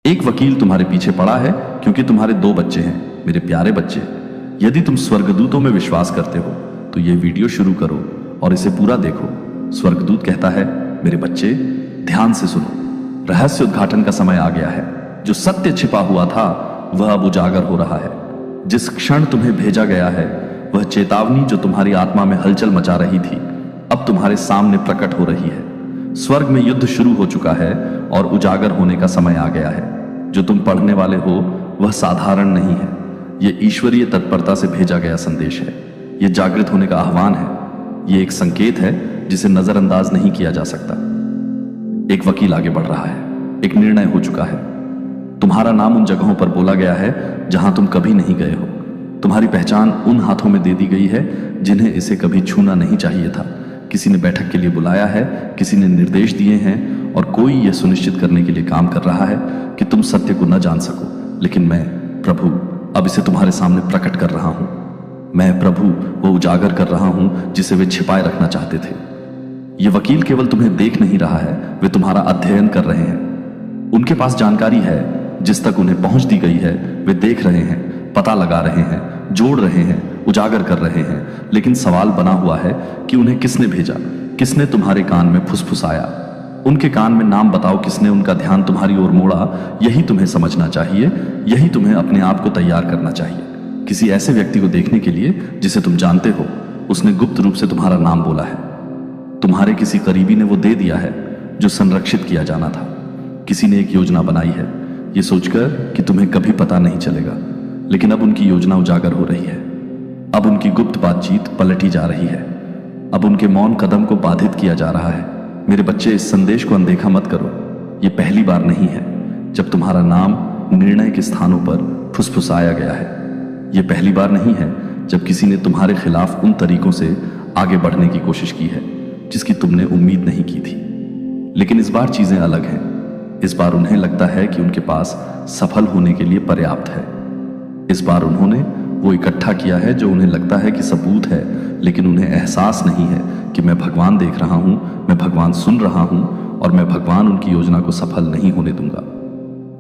एक वकील तुम्हारे पीछे पड़ा है क्योंकि तुम्हारे 2 बच्चे हैं, मेरे प्यारे बच्चे। यदि तुम स्वर्गदूतों में विश्वास करते हो तो ये वीडियो शुरू करो और इसे पूरा देखो। स्वर्गदूत कहता है, मेरे बच्चे ध्यान से सुनो, रहस्य उद्घाटन का समय आ गया है। जो सत्य छिपा हुआ था वह अब उजागर हो रहा है। जिस क्षण तुम्हें भेजा गया है वह चेतावनी जो तुम्हारी आत्मा में हलचल मचा रही थी अब तुम्हारे सामने प्रकट हो रही है। स्वर्ग में युद्ध शुरू हो चुका है और उजागर होने का समय आ गया है। जो तुम पढ़ने वाले हो वह साधारण नहीं है, यह ईश्वरीय तत्परता से भेजा गया संदेश है। यह जागृत होने का आह्वान है। यह एक संकेत है जिसे नजरअंदाज नहीं किया जा सकता। एक वकील आगे बढ़ रहा है। एक निर्णय हो चुका है। तुम्हारा नाम उन जगहों पर बोला गया है जहां तुम कभी नहीं गए हो। तुम्हारी पहचान उन हाथों में दे दी गई है जिन्हें इसे कभी छूना नहीं चाहिए था। किसी ने बैठक के लिए बुलाया है, किसी ने निर्देश दिए हैं और कोई यह सुनिश्चित करने के लिए काम कर रहा है कि तुम सत्य को न जान सको। लेकिन मैं प्रभु अब इसे तुम्हारे सामने प्रकट कर रहा हूं। मैं प्रभु वो उजागर कर रहा हूं जिसे वे छिपाए रखना चाहते थे। ये वकील केवल तुम्हें देख नहीं रहा है, वे तुम्हारा अध्ययन कर रहे हैं। उनके पास जानकारी है जिस तक उन्हें पहुंच दी गई है। वे देख रहे हैं, पता लगा रहे हैं, जोड़ रहे हैं, उजागर कर रहे हैं। लेकिन सवाल बना हुआ है कि उन्हें किसने भेजा, किसने तुम्हारे कान में फुसफुसाया। उनके कान में नाम बताओ, किसने उनका ध्यान तुम्हारी ओर मोड़ा। यही तुम्हें समझना चाहिए, यही तुम्हें अपने आप को तैयार करना चाहिए किसी ऐसे व्यक्ति को देखने के लिए जिसे तुम जानते हो। उसने गुप्त रूप से तुम्हारा नाम बोला है। तुम्हारे किसी करीबी ने वो दे दिया है जो संरक्षित किया जाना था। किसी ने एक योजना बनाई है ये सोचकर कि तुम्हें कभी पता नहीं चलेगा, लेकिन अब उनकी योजना उजागर हो रही है। अब उनकी गुप्त बातचीत पलटी जा रही है। अब उनके मौन कदम को बाधित किया जा रहा है। मेरे बच्चे, इस संदेश को अनदेखा मत करो। ये पहली बार नहीं है जब तुम्हारा नाम निर्णय के स्थानों पर फुसफुसाया गया है। ये पहली बार नहीं है जब किसी ने तुम्हारे खिलाफ उन तरीकों से आगे बढ़ने की कोशिश की है जिसकी तुमने उम्मीद नहीं की थी। लेकिन इस बार चीजें अलग हैं। इस बार उन्हें लगता है कि उनके पास सफल होने के लिए पर्याप्त है। इस बार उन्होंने वो इकट्ठा किया है जो उन्हें लगता है कि सबूत है, लेकिन उन्हें एहसास नहीं है कि मैं भगवान देख रहा हूं, मैं भगवान सुन रहा हूं और मैं भगवान उनकी योजना को सफल नहीं होने दूंगा।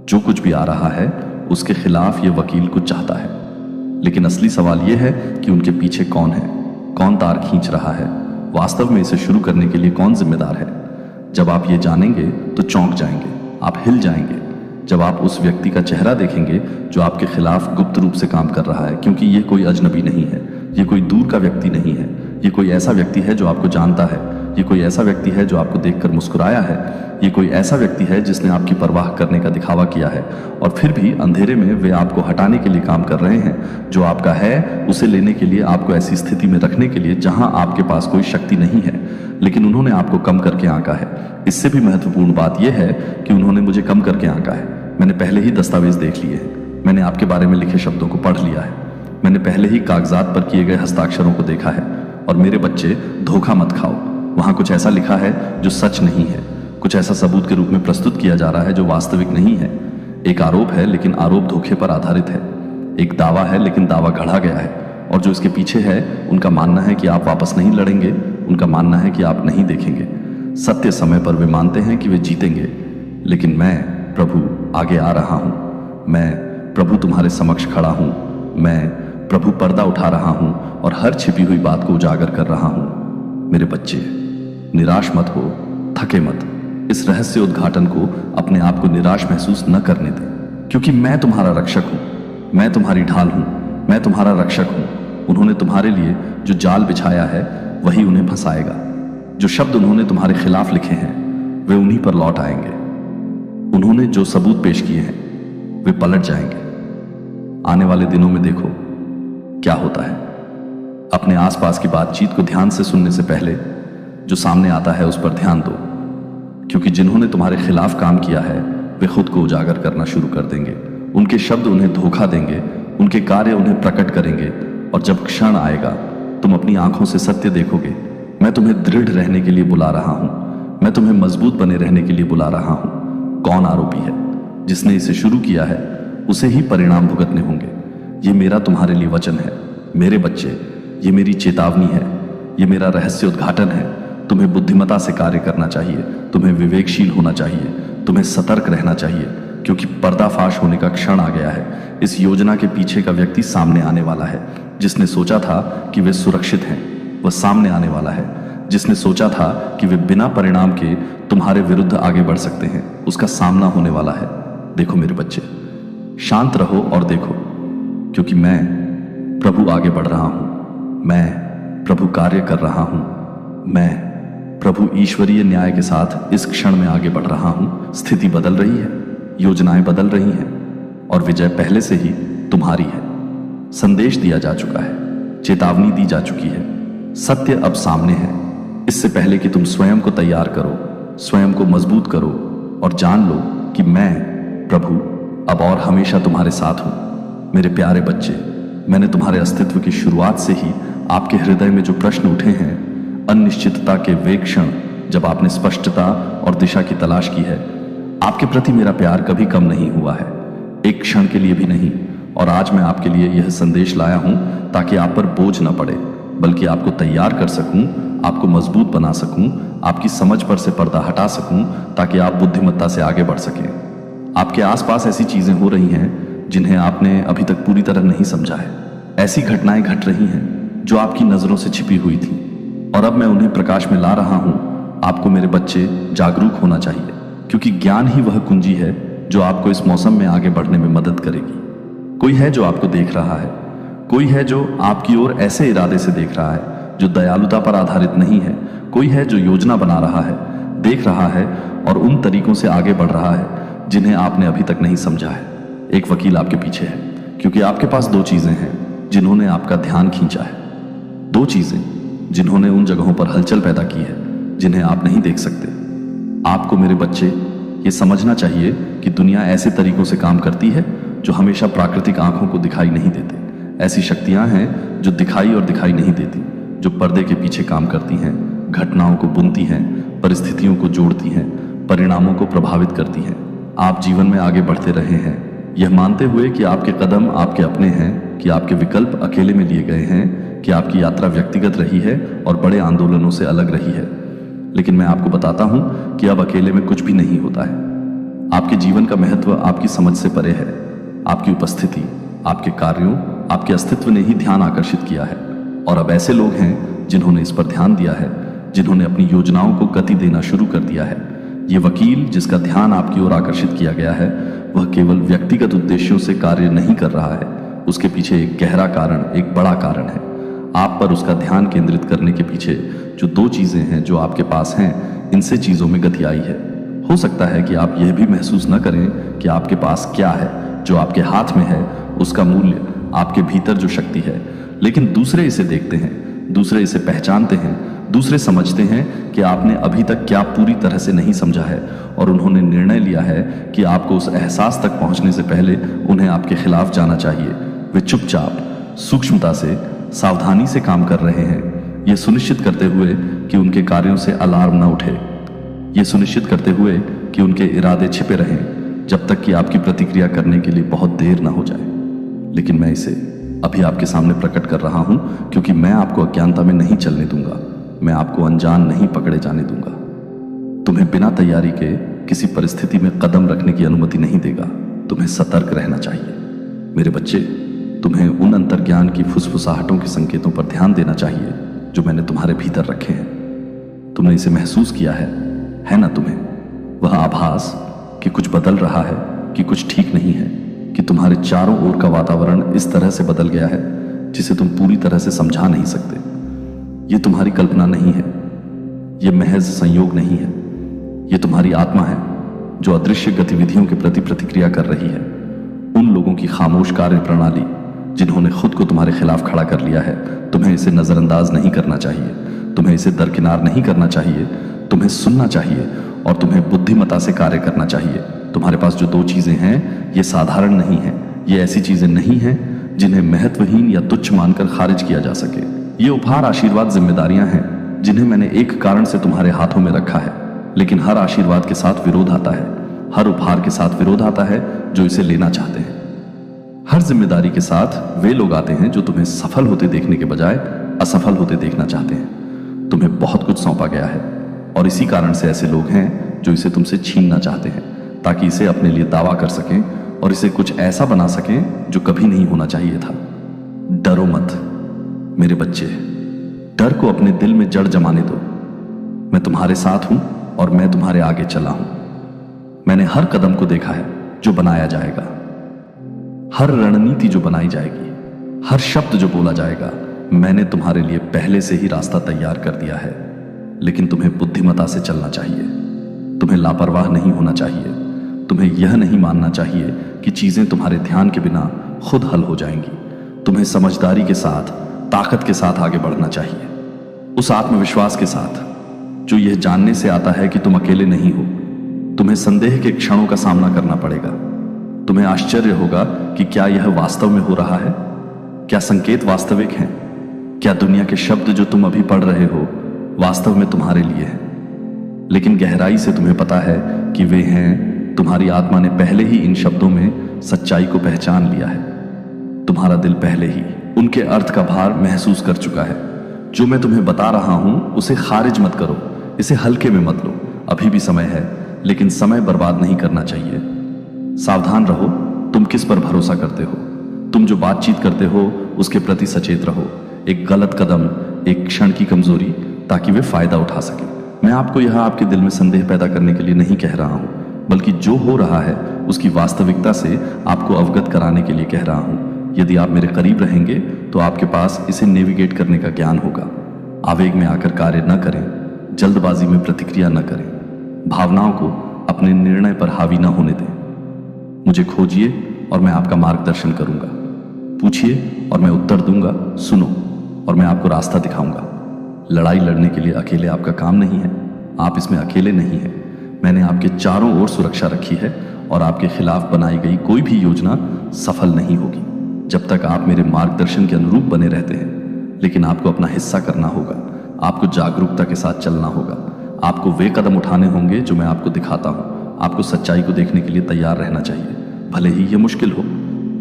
जो कुछ भी आ रहा है उसके खिलाफ ये वकील कुछ चाहता है। लेकिन असली सवाल यह है कि उनके पीछे कौन है, कौन तार खींच रहा है, वास्तव में इसे शुरू करने के लिए कौन जिम्मेदार है। जब आप ये जानेंगे तो चौंक जाएंगे, आप हिल जाएंगे जब आप उस व्यक्ति का चेहरा देखेंगे जो आपके खिलाफ गुप्त रूप से काम कर रहा है। क्योंकि ये कोई अजनबी नहीं है, ये कोई दूर का व्यक्ति नहीं है, ये कोई ऐसा व्यक्ति है जो आपको जानता है, ये कोई ऐसा व्यक्ति है जो आपको देखकर मुस्कुराया है, ये कोई ऐसा व्यक्ति है जिसने आपकी परवाह करने का दिखावा किया है और फिर भी अंधेरे में वे आपको हटाने के लिए काम कर रहे हैं। जो आपका है उसे लेने के लिए, आपको ऐसी स्थिति में रखने के लिए जहां आपके पास कोई शक्ति नहीं है, लेकिन उन्होंने आपको कम करके आंका है। इससे भी महत्वपूर्ण बात यह है कि उन्होंने मुझे कम करके आंका है। मैंने पहले ही दस्तावेज देख लिए हैं, मैंने आपके बारे में लिखे शब्दों को पढ़ लिया है, मैंने पहले ही कागजात पर किए गए हस्ताक्षरों को देखा है। और मेरे बच्चे, धोखा मत खाओ। वहां कुछ ऐसा लिखा है जो सच नहीं है, कुछ ऐसा सबूत के रूप में प्रस्तुत किया जा रहा है जो वास्तविक नहीं है। एक आरोप है लेकिन आरोप धोखे पर आधारित है। एक दावा है लेकिन दावा गढ़ा गया है। और जो इसके पीछे है उनका मानना है कि आप वापस नहीं लड़ेंगे, उनका मानना है कि आप नहीं देखेंगे। सत्य समय पर वे मानते हैं कि वे जीतेंगे, लेकिन मैं प्रभु आगे आ रहा हूं। मैं प्रभु तुम्हारे समक्ष खड़ा हूं। मैं प्रभु पर्दा उठा रहा हूं और हर छिपी हुई बात को उजागर कर रहा हूं। मेरे बच्चे, निराश मत हो, थके मत। इस रहस्य उद्घाटन को अपने आप को निराश महसूस न करने दें, क्योंकि मैं तुम्हारा रक्षक हूं, मैं तुम्हारी ढाल हूं, मैं तुम्हारा रक्षक हूं। उन्होंने तुम्हारे लिए जो जाल बिछाया है वही उन्हें फंसाएगा। जो शब्द उन्होंने तुम्हारे खिलाफ लिखे हैं वे उन्हीं पर लौट आएंगे। उन्होंने जो सबूत पेश किए हैं वे पलट जाएंगे। आने वाले दिनों में देखो क्या होता है। अपने आसपास की बातचीत को ध्यान से सुनने से पहले जो सामने आता है उस पर ध्यान दो, क्योंकि जिन्होंने तुम्हारे खिलाफ काम किया है वे खुद को उजागर करना शुरू कर देंगे। उनके शब्द उन्हें धोखा देंगे, उनके कार्य उन्हें प्रकट करेंगे। और जब क्षण आएगा तुम अपनी आंखों से सत्य देखोगे। मैं तुम्हें दृढ़ रहने के लिए बुला रहा हूं, मैं तुम्हें मजबूत बने रहने के लिए बुला रहा हूं। कौन आरोपी है? जिसने इसे शुरू किया है उसे ही परिणाम भुगतने होंगे। ये मेरा तुम्हारे लिए वचन है। मेरे बच्चे, ये मेरी चेतावनी है, ये मेरा रहस्य उद्घाटन है। तुम्हें बुद्धिमता से कार्य करना चाहिए, तुम्हें विवेकशील होना चाहिए, तुम्हें सतर्क रहना चाहिए, क्योंकि पर्दाफाश होने का क्षण आ गया है। इस योजना के पीछे का व्यक्ति सामने आने वाला है। जिसने सोचा था कि वे सुरक्षित हैं, वह सामने आने वाला है। जिसने सोचा था कि वे बिना परिणाम के तुम्हारे विरुद्ध आगे बढ़ सकते हैं, उसका सामना होने वाला है। देखो मेरे बच्चे, शांत रहो और देखो, क्योंकि मैं प्रभु आगे बढ़ रहा हूं। मैं प्रभु कार्य कर रहा हूं। मैं प्रभु ईश्वरीय न्याय के साथ इस क्षण में आगे बढ़ रहा हूं। स्थिति बदल रही है, योजनाएं बदल रही हैं और विजय पहले से ही तुम्हारी है। संदेश दिया जा चुका है, चेतावनी दी जा चुकी है, सत्य अब सामने है। इससे पहले कि तुम स्वयं को तैयार करो, स्वयं को मजबूत करो और जान लो कि मैं प्रभु अब और हमेशा तुम्हारे साथ हूं। मेरे प्यारे बच्चे, मैंने तुम्हारे अस्तित्व की शुरुआत से ही आपके हृदय में जो प्रश्न उठे हैं, अनिश्चितता के वे क्षण जब आपने स्पष्टता और दिशा की तलाश की है, आपके प्रति मेरा प्यार कभी कम नहीं हुआ है, एक क्षण के लिए भी नहीं। और आज मैं आपके लिए यह संदेश लाया हूं ताकि आप पर बोझ न पड़े, बल्कि आपको तैयार कर सकूं, आपको मजबूत बना सकूं, आपकी समझ पर से पर्दा हटा सकूं, ताकि आप बुद्धिमत्ता से आगे बढ़ सकें। आपके आसपास ऐसी चीजें हो रही हैं जिन्हें आपने अभी तक पूरी तरह नहीं समझा है। ऐसी घटनाएं घट रही हैं जो आपकी नजरों से छिपी हुई थी और अब मैं उन्हें प्रकाश में ला रहा हूं। आपको मेरे बच्चे जागरूक होना चाहिए, क्योंकि ज्ञान ही वह कुंजी है जो आपको इस मौसम में आगे बढ़ने में मदद करेगी। कोई है जो आपको देख रहा है, कोई है जो आपकी ओर ऐसे इरादे से देख रहा है जो दयालुता पर आधारित नहीं है। कोई है जो योजना बना रहा है, देख रहा है और उन तरीकों से आगे बढ़ रहा है जिन्हें आपने अभी तक नहीं समझा है। एक वकील आपके पीछे है, क्योंकि आपके पास दो चीजें हैं जिन्होंने आपका ध्यान खींचा है। दो चीजें जिन्होंने उन जगहों पर हलचल पैदा की है जिन्हें आप नहीं देख सकते। आपको मेरे बच्चे ये समझना चाहिए कि दुनिया ऐसे तरीकों से काम करती है जो हमेशा प्राकृतिक आंखों को दिखाई नहीं देते। ऐसी शक्तियां हैं जो दिखाई और दिखाई नहीं देती, जो पर्दे के पीछे काम करती हैं, घटनाओं को बुनती हैं, परिस्थितियों को जोड़ती हैं, परिणामों को प्रभावित करती हैं। आप जीवन में आगे बढ़ते रहे हैं यह मानते हुए कि आपके कदम आपके अपने हैं, कि आपके विकल्प अकेले में लिए गए हैं, कि आपकी यात्रा व्यक्तिगत रही है और बड़े आंदोलनों से अलग रही है। लेकिन मैं आपको बताता हूं कि अब अकेले में कुछ भी नहीं होता है। आपके जीवन का महत्व आपकी समझ से परे है। आपकी उपस्थिति, आपके कार्यों, आपके अस्तित्व ने ही ध्यान आकर्षित किया है। और अब ऐसे लोग हैं जिन्होंने इस पर ध्यान दिया है, जिन्होंने अपनी योजनाओं को गति देना शुरू कर दिया है। ये वकील जिसका ध्यान आपकी ओर आकर्षित किया गया है, वह केवल व्यक्तिगत उद्देश्यों से कार्य नहीं कर रहा है। उसके पीछे एक गहरा कारण, एक बड़ा कारण है। आप पर उसका ध्यान केंद्रित करने के पीछे जो दो चीजें हैं जो आपके पास हैं, इनसे चीजों में गति आई है। हो सकता है कि आप यह भी महसूस न करें कि आपके पास क्या है। जो आपके हाथ में है उसका मूल्य, आपके भीतर जो शक्ति है, लेकिन दूसरे इसे देखते हैं, दूसरे इसे पहचानते हैं, दूसरे समझते हैं कि आपने अभी तक क्या पूरी तरह से नहीं समझा है और उन्होंने निर्णय लिया है कि आपको उस एहसास तक पहुंचने से पहले उन्हें आपके खिलाफ जाना चाहिए। वे चुपचाप, सूक्ष्मता से, सावधानी से काम कर रहे हैं, यह सुनिश्चित करते हुए कि उनके कार्यों से अलार्म न उठे, यह सुनिश्चित करते हुए कि उनके इरादे छिपे रहें जब तक कि आपकी प्रतिक्रिया करने के लिए बहुत देर ना हो जाए। लेकिन मैं इसे अभी आपके सामने प्रकट कर रहा हूं क्योंकि मैं आपको अज्ञानता में नहीं चलने दूंगा। मैं आपको अनजान नहीं पकड़े जाने दूंगा। तुम्हें बिना तैयारी के किसी परिस्थिति में कदम रखने की अनुमति नहीं देगा। तुम्हें सतर्क रहना चाहिए। मेरे बच्चे, तुम्हें उन अंतर्ज्ञान की फुसफुसाहटों के संकेतों पर ध्यान देना चाहिए जो मैंने तुम्हारे भीतर रखे हैं। तुमने इसे महसूस किया है ना? तुम्हें वह आभास कि कुछ बदल रहा है, कि कुछ ठीक नहीं है, कि तुम्हारे चारों ओर का वातावरण इस तरह से बदल गया है जिसे तुम पूरी तरह से समझा नहीं सकते। यह तुम्हारी कल्पना नहीं है, यह महज संयोग नहीं है, यह तुम्हारी आत्मा है जो अदृश्य गतिविधियों के प्रति प्रतिक्रिया कर रही है। उन लोगों की खामोश कार्य प्रणाली जिन्होंने खुद को तुम्हारे खिलाफ खड़ा कर लिया है। तुम्हें इसे नजरअंदाज नहीं करना चाहिए, तुम्हें इसे दरकिनार नहीं करना चाहिए, तुम्हें सुनना चाहिए और तुम्हें बुद्धिमत्ता से कार्य करना चाहिए। तुम्हारे पास जो दो चीजें हैं ये साधारण नहीं है। ये ऐसी चीजें नहीं हैं जिन्हें महत्वहीन या तुच्छ मानकर खारिज किया जा सके। ये उपहार, आशीर्वाद, जिम्मेदारियां हैं जिन्हें मैंने एक कारण से तुम्हारे हाथों में रखा है। लेकिन हर आशीर्वाद के साथ विरोध आता है, हर उपहार के साथ विरोध आता है जो इसे लेना चाहते हैं। हर जिम्मेदारी के साथ वे लोग आते हैं जो तुम्हें सफल होते देखने के बजाय असफल होते देखना चाहते हैं। तुम्हें बहुत कुछ सौंपा गया है और इसी कारण से ऐसे लोग हैं जो इसे तुमसे छीनना चाहते हैं। ताकि इसे अपने लिए दावा कर सकें और इसे कुछ ऐसा बना सकें जो कभी नहीं होना चाहिए था। डरो मत मेरे बच्चे, डर को अपने दिल में जड़ जमाने दो। मैं तुम्हारे साथ हूं और मैं तुम्हारे आगे चला हूं। मैंने हर कदम को देखा है जो बनाया जाएगा, हर रणनीति जो बनाई जाएगी, हर शब्द जो बोला जाएगा। मैंने तुम्हारे लिए पहले से ही रास्ता तैयार कर दिया है। लेकिन तुम्हें बुद्धिमता से चलना चाहिए, तुम्हें लापरवाह नहीं होना चाहिए, तुम्हें यह नहीं मानना चाहिए कि चीजें तुम्हारे ध्यान के बिना खुद हल हो जाएंगी। तुम्हें समझदारी के साथ, ताकत के साथ आगे बढ़ना चाहिए, उस आत्मविश्वास के साथ जो यह जानने से आता है कि तुम अकेले नहीं हो। तुम्हें संदेह के क्षणों का सामना करना पड़ेगा। तुम्हें आश्चर्य होगा कि क्या यह वास्तव में हो रहा है, क्या संकेत वास्तविक हैं, क्या दुनिया के शब्द जो तुम अभी पढ़ रहे हो वास्तव में तुम्हारे लिए हैं। लेकिन गहराई से तुम्हें पता है कि वे हैं। तुम्हारी आत्मा ने पहले ही इन शब्दों में सच्चाई को पहचान लिया है। तुम्हारा दिल पहले ही उनके अर्थ का भार महसूस कर चुका है। जो मैं तुम्हें बता रहा हूं उसे खारिज मत करो, इसे हल्के में मत लो। अभी भी समय है, लेकिन समय बर्बाद नहीं करना चाहिए। सावधान रहो, तुम किस पर भरोसा करते हो। तुम जो बातचीत करते हो उसके प्रति सचेत रहो। एक गलत कदम, एक क्षण की कमजोरी, ताकि वे फायदा उठा सके। मैं आपको यह आपके दिल में संदेह पैदा करने के लिए नहीं कह रहा हूं, बल्कि जो हो रहा है उसकी वास्तविकता से आपको अवगत कराने के लिए कह रहा हूं। यदि आप मेरे करीब रहेंगे तो आपके पास इसे नेविगेट करने का ज्ञान होगा। आवेग में आकर कार्य न करें, जल्दबाजी में प्रतिक्रिया न करें, भावनाओं को अपने निर्णय पर हावी न होने दें। मुझे खोजिए और मैं आपका मार्गदर्शन करूंगा। पूछिए और मैं उत्तर दूंगा। सुनो और मैं आपको रास्ता दिखाऊंगा। लड़ाई लड़ने के लिए अकेले आपका काम नहीं है, आप इसमें अकेले नहीं हैं। मैंने आपके चारों ओर सुरक्षा रखी है और आपके खिलाफ बनाई गई कोई भी योजना सफल नहीं होगी जब तक आप मेरे मार्गदर्शन के अनुरूप बने रहते हैं। लेकिन आपको अपना हिस्सा करना होगा, आपको जागरूकता के साथ चलना होगा, आपको वे कदम उठाने होंगे जो मैं आपको दिखाता हूं। आपको सच्चाई को देखने के लिए तैयार रहना चाहिए, भले ही यह मुश्किल हो,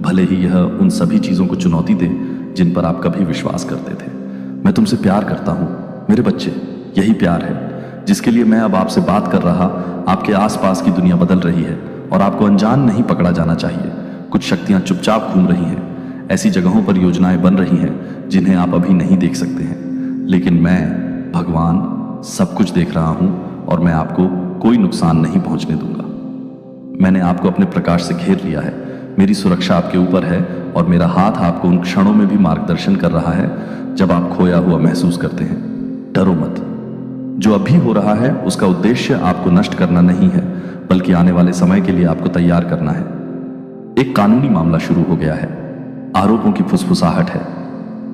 भले ही यह उन सभी चीजों को चुनौती दे जिन पर आप कभी विश्वास करते थे। मैं तुमसे प्यार करता हूं मेरे बच्चे। यही प्यार है जिसके लिए मैं अब आपसे बात कर रहा। आपके आसपास की दुनिया बदल रही है और आपको अनजान नहीं पकड़ा जाना चाहिए। कुछ शक्तियां चुपचाप घूम रही हैं, ऐसी जगहों पर योजनाएं बन रही हैं जिन्हें आप अभी नहीं देख सकते हैं। लेकिन मैं भगवान सब कुछ देख रहा हूं और मैं आपको कोई नुकसान नहीं पहुंचने दूंगा। मैंने आपको अपने प्रकाश से घेर लिया है। मेरी सुरक्षा आपके ऊपर है और मेरा हाथ आपको उन क्षणों में भी मार्गदर्शन कर रहा है जब आप खोया हुआ महसूस करते हैं। डरो मत। जो अभी हो रहा है उसका उद्देश्य आपको नष्ट करना नहीं है, बल्कि आने वाले समय के लिए आपको तैयार करना है। एक कानूनी मामला शुरू हो गया है। आरोपों की फुसफुसाहट है।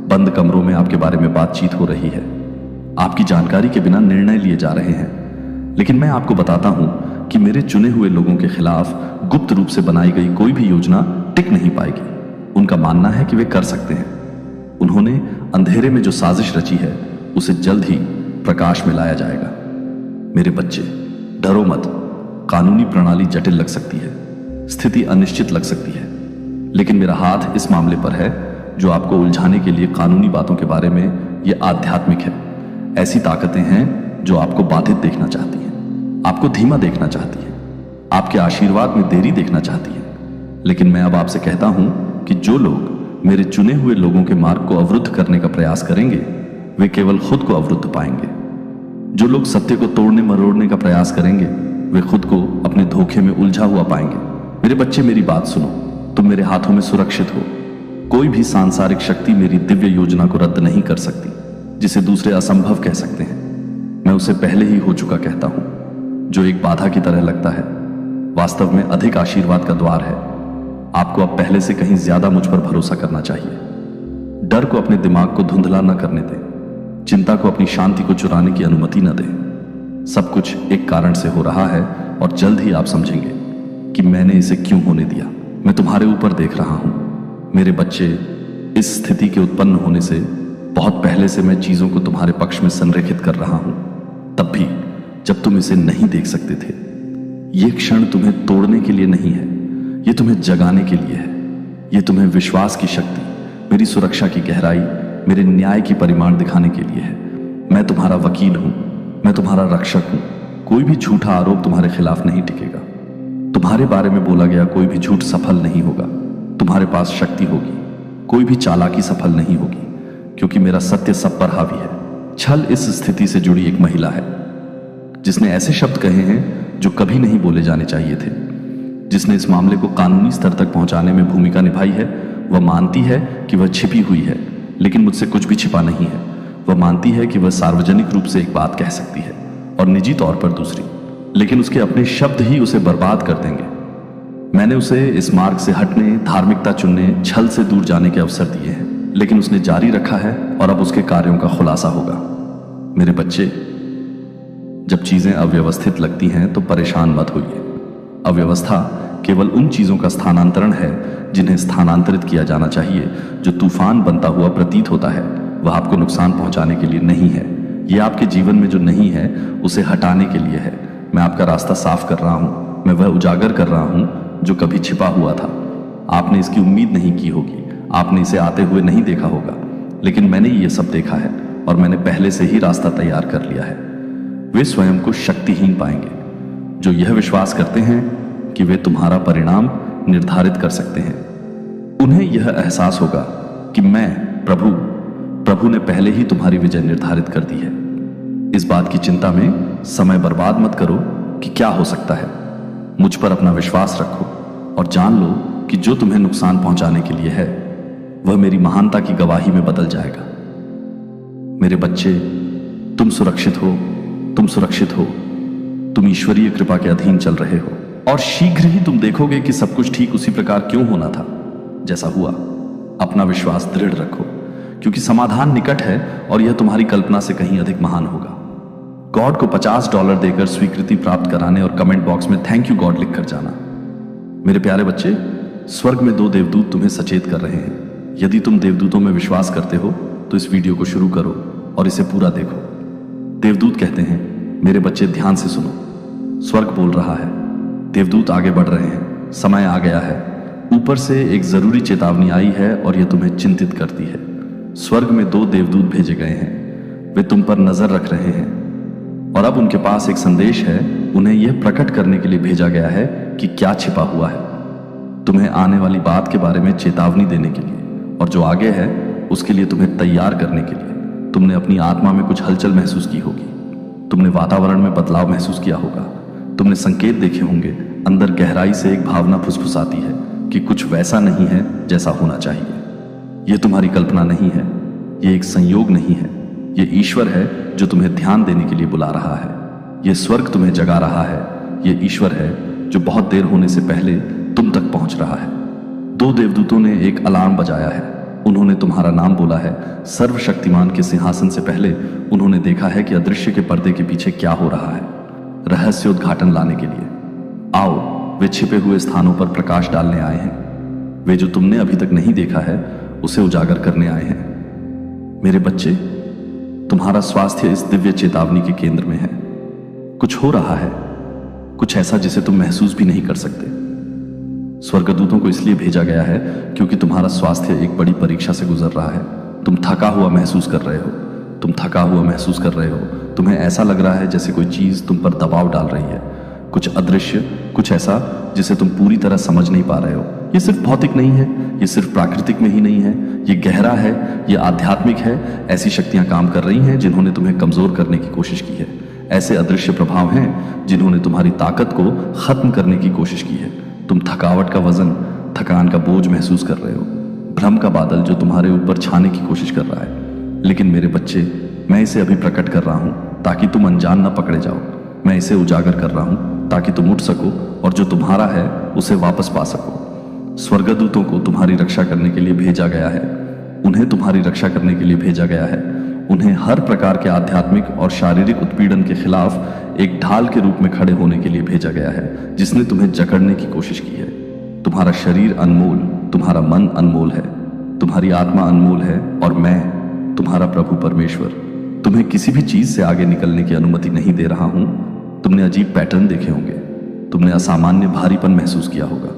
बंद कमरों में आपके बारे में बातचीत हो रही है। आपकी जानकारी के बिना निर्णय लिए जा रहे हैं। लेकिन मैं आपको बताता हूं कि मेरे चुने हुए लोगों के खिलाफ गुप्त रूप से बनाई गई कोई भी योजना टिक नहीं पाएगी। उनका मानना है कि वे कर सकते हैं। उन्होंने अंधेरे में जो साजिश रची है उसे जल्द ही प्रकाश में लाया जाएगा। मेरे बच्चे, डरो मत। कानूनी प्रणाली जटिल लग सकती है, स्थिति अनिश्चित लग सकती है, लेकिन मेरा हाथ इस मामले पर है जो आपको उलझाने के लिए कानूनी बातों के बारे में यह आध्यात्मिक है। ऐसी ताकतें हैं जो आपको बाधित देखना चाहती हैं, आपको धीमा देखना चाहती हैं, आपके आशीर्वाद में देरी देखना चाहती हैं। लेकिन मैं अब आपसे कहता हूं कि जो लोग मेरे चुने हुए लोगों के मार्ग को अवरुद्ध करने का प्रयास करेंगे वे केवल खुद को अवरुद्ध पाएंगे। जो लोग सत्य को तोड़ने मरोड़ने का प्रयास करेंगे वे खुद को अपने धोखे में उलझा हुआ पाएंगे। मेरे बच्चे, मेरी बात सुनो। तुम मेरे हाथों में सुरक्षित हो। कोई भी सांसारिक शक्ति मेरी दिव्य योजना को रद्द नहीं कर सकती। जिसे दूसरे असंभव कह सकते हैं, मैं उसे पहले ही हो चुका कहता हूं। जो एक बाधा की तरह लगता है, वास्तव में अधिक आशीर्वाद का द्वार है। आपको अब पहले से कहीं ज्यादा मुझ पर भरोसा करना चाहिए। डर को अपने दिमाग को धुंधला न करने दें। चिंता को अपनी शांति को चुराने की अनुमति न दें। सब कुछ एक कारण से हो रहा है और जल्द ही आप समझेंगे कि मैंने इसे क्यों होने दिया। मैं तुम्हारे ऊपर देख रहा हूं मेरे बच्चे। इस स्थिति के उत्पन्न होने से बहुत पहले से मैं चीजों को तुम्हारे पक्ष में संरेखित कर रहा हूं। तब भी जब तुम इसे नहीं देख सकते थे। यह क्षण तुम्हें तोड़ने के लिए नहीं है, यह तुम्हें जगाने के लिए है। यह तुम्हें विश्वास की शक्ति, मेरी सुरक्षा की गहराई, मेरे न्याय की परिमाण दिखाने के लिए है। मैं तुम्हारा वकील हूं, मैं तुम्हारा रक्षक हूं। कोई भी झूठा आरोप तुम्हारे खिलाफ नहीं टिकेगा। तुम्हारे बारे में बोला गया कोई भी झूठ सफल नहीं होगा। तुम्हारे पास शक्ति होगी, कोई भी चालाकी सफल नहीं होगी, क्योंकि मेरा सत्य सब पर हावी है। छल इस स्थिति से जुड़ी एक महिला है जिसने ऐसे शब्द कहे हैं जो कभी नहीं बोले जाने चाहिए थे, जिसने इस मामले को कानूनी स्तर तक पहुंचाने में भूमिका निभाई है। वह मानती है कि वह छिपी हुई है, लेकिन मुझसे कुछ भी छिपा नहीं है। वह मानती है कि वह सार्वजनिक रूप से एक बात कह सकती है और निजी तौर पर दूसरी, लेकिन उसके अपने शब्द ही उसे बर्बाद कर देंगे। मैंने उसे इस मार्ग से हटने, धार्मिकता चुनने, छल से दूर जाने के अवसर दिए हैं, लेकिन उसने जारी रखा है और अब उसके कार्यों का खुलासा होगा। मेरे बच्चे, जब चीजें अव्यवस्थित लगती हैं तो परेशान मत होइए। अव्यवस्था केवल उन चीजों का स्थानांतरण है जिन्हें स्थानांतरित किया जाना चाहिए। जो तूफान बनता हुआ प्रतीत होता है वह आपको नुकसान पहुंचाने के लिए नहीं है। यह आपके जीवन में जो नहीं है उसे हटाने के लिए है। मैं आपका रास्ता साफ कर रहा हूं, मैं वह उजागर कर रहा हूं जो कभी छिपा हुआ था। आपने इसकी उम्मीद नहीं की होगी, आपने इसे आते हुए नहीं देखा होगा, लेकिन मैंने ये सब देखा है और मैंने पहले से ही रास्ता तैयार कर लिया है। वे स्वयं को शक्तिहीन पाएंगे जो यह विश्वास करते हैं कि वे तुम्हारा परिणाम निर्धारित कर सकते हैं। उन्हें यह एहसास होगा कि मैं प्रभु ने पहले ही तुम्हारी विजय निर्धारित कर दी है। इस बात की चिंता में समय बर्बाद मत करो कि क्या हो सकता है। मुझ पर अपना विश्वास रखो और जान लो कि जो तुम्हें नुकसान पहुंचाने के लिए है वह मेरी महानता की गवाही में बदल जाएगा। मेरे बच्चे, तुम सुरक्षित हो, तुम सुरक्षित हो। तुम ईश्वरीय कृपा के अधीन चल रहे हो और शीघ्र ही तुम देखोगे कि सब कुछ ठीक उसी प्रकार क्यों होना था जैसा हुआ। अपना विश्वास दृढ़ रखो, क्योंकि समाधान निकट है और यह तुम्हारी कल्पना से कहीं अधिक महान होगा। गॉड को $50 देकर स्वीकृति प्राप्त कराने और कमेंट बॉक्स में थैंक यू गॉड लिखकर जाना। मेरे प्यारे बच्चे, स्वर्ग में 2 देवदूत तुम्हें सचेत कर रहे हैं। यदि तुम देवदूतों में विश्वास करते हो तो इस वीडियो को शुरू करो और इसे पूरा देखो। देवदूत कहते हैं, मेरे बच्चे ध्यान से सुनो, स्वर्ग बोल रहा है, देवदूत आगे बढ़ रहे हैं, समय आ गया है। ऊपर से एक जरूरी चेतावनी आई है और यह तुम्हें चिंतित करती है। स्वर्ग में 2 देवदूत भेजे गए हैं, वे तुम पर नजर रख रहे हैं और अब उनके पास एक संदेश है। उन्हें यह प्रकट करने के लिए भेजा गया है कि क्या छिपा हुआ है, तुम्हें आने वाली बात के बारे में चेतावनी देने के लिए, और जो आगे है उसके लिए तुम्हें तैयार करने के लिए। तुमने अपनी आत्मा में कुछ हलचल महसूस की होगी, तुमने वातावरण में बदलाव महसूस किया होगा, तुमने संकेत देखे होंगे। अंदर गहराई से एक भावना फुसफुसाती है कि कुछ वैसा नहीं है जैसा होना चाहिए। यह तुम्हारी कल्पना नहीं है, यह एक संयोग नहीं है, यह ईश्वर है जो तुम्हें ध्यान देने के लिए बुला रहा है। यह स्वर्ग तुम्हें जगा रहा है, यह ईश्वर है जो बहुत देर होने से पहले तुम तक पहुंच रहा है। 2 देवदूतों ने एक अलार्म बजाया है, उन्होंने तुम्हारा नाम बोला है। सर्वशक्तिमान के सिंहासन से पहले उन्होंने देखा है कि अदृश्य के पर्दे के पीछे क्या हो रहा है, रहस्योद्घाटन लाने के लिए। आओ, वे छिपे हुए स्थानों पर प्रकाश डालने आए हैं। वे जो तुमने अभी तक नहीं देखा है उसे उजागर करने आए हैं। मेरे बच्चे, तुम्हारा स्वास्थ्य इस दिव्य चेतावनी के केंद्र में है। कुछ हो रहा है, कुछ ऐसा जिसे तुम महसूस भी नहीं कर सकते। स्वर्गदूतों को इसलिए भेजा गया है क्योंकि तुम्हारा स्वास्थ्य एक बड़ी परीक्षा से गुजर रहा है। तुम थका हुआ महसूस कर रहे हो, तुम थका हुआ महसूस कर रहे हो। तुम्हें ऐसा लग रहा है जैसे कोई चीज तुम पर दबाव डाल रही है, कुछ अदृश्य, कुछ ऐसा जिसे तुम पूरी तरह समझ नहीं पा रहे हो। ये सिर्फ भौतिक नहीं है, ये सिर्फ प्राकृतिक में ही नहीं है, ये गहरा है, ये आध्यात्मिक है। ऐसी शक्तियां काम कर रही हैं जिन्होंने तुम्हें कमजोर करने की कोशिश की है। ऐसे अदृश्य प्रभाव हैं जिन्होंने तुम्हारी ताकत को खत्म करने की कोशिश की है। तुम थकावट का वजन, थकान का बोझ महसूस कर रहे हो, भ्रम का बादल जो तुम्हारे ऊपर छाने की कोशिश कर रहा है। लेकिन मेरे बच्चे, मैं इसे अभी प्रकट कर रहा हूं ताकि तुम अनजान न पकड़े जाओ। मैं इसे उजागर कर रहा हूं ताकि तुम उठ सको और जो तुम्हारा है उसे वापस पा सको। स्वर्गदूतों को तुम्हारी रक्षा करने के लिए भेजा गया है, उन्हें तुम्हारी रक्षा करने के लिए भेजा गया है। उन्हें हर प्रकार के आध्यात्मिक और शारीरिक उत्पीड़न के खिलाफ एक ढाल के रूप में खड़े होने के लिए भेजा गया है जिसने तुम्हें जकड़ने की कोशिश की है। तुम्हारा शरीर अनमोल, तुम्हारा मन अनमोल है, तुम्हारी आत्मा अनमोल है और मैं तुम्हारा प्रभु परमेश्वर तुम्हें किसी भी चीज से आगे निकलने की अनुमति नहीं दे रहा हूं। तुमने अजीब पैटर्न देखे होंगे, तुमने असामान्य भारीपन महसूस किया होगा,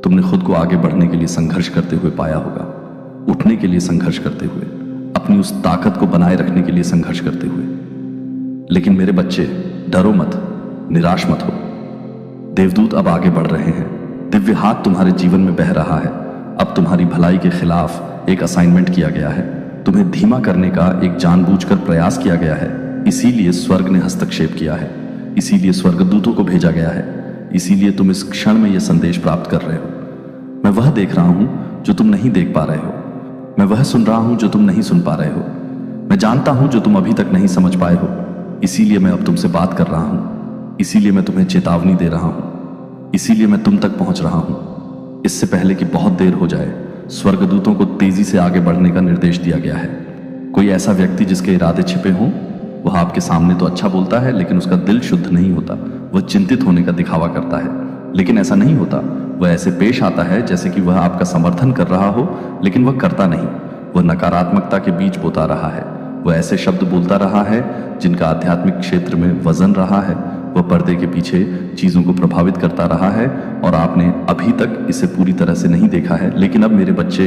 तुमने खुद को आगे बढ़ने के लिए संघर्ष करते हुए पाया होगा, उठने के लिए संघर्ष करते हुए, अपनी उस ताकत को बनाए रखने के लिए संघर्ष करते हुए। लेकिन मेरे बच्चे, डरो मत, निराश मत हो। देवदूत अब आगे बढ़ रहे हैं। दिव्य हाथ तुम्हारे जीवन में बह रहा है। अब तुम्हारी भलाई के खिलाफ एक असाइनमेंट किया गया है। तुम्हें धीमा करने का एक जानबूझकर प्रयास किया गया है। इसीलिए स्वर्ग ने हस्तक्षेप किया है। इसीलिए स्वर्गदूतों को भेजा गया है। इसीलिए तुम इस क्षण में यह संदेश प्राप्त कर रहे हो। मैं वह देख रहा हूं जो तुम नहीं देख पा रहे हो। मैं वह सुन रहा हूं जो तुम नहीं सुन पा रहे हो। मैं जानता हूं जो तुम अभी तक नहीं समझ पाए हो। इसीलिए मैं अब तुमसे बात कर रहा हूं। इसीलिए मैं तुम्हें चेतावनी दे रहा हूं। इसीलिए मैं तुम तक पहुंच रहा हूं। इससे पहले कि बहुत देर हो जाए, स्वर्गदूतों को तेजी से आगे बढ़ने का निर्देश दिया गया है। कोई ऐसा व्यक्ति जिसके इरादे छिपे हों, वह आपके सामने तो अच्छा बोलता है, लेकिन उसका दिल शुद्ध नहीं होता। वह चिंतित होने का दिखावा करता है, लेकिन ऐसा नहीं होता। वह ऐसे पेश आता है जैसे कि वह आपका समर्थन कर रहा हो, लेकिन वह करता नहीं। वह नकारात्मकता के बीज बोता रहा है। वह ऐसे शब्द बोलता रहा है जिनका आध्यात्मिक क्षेत्र में वजन रहा है। वह पर्दे के पीछे चीजों को प्रभावित करता रहा है और आपने अभी तक इसे पूरी तरह से नहीं देखा है। लेकिन अब मेरे बच्चे,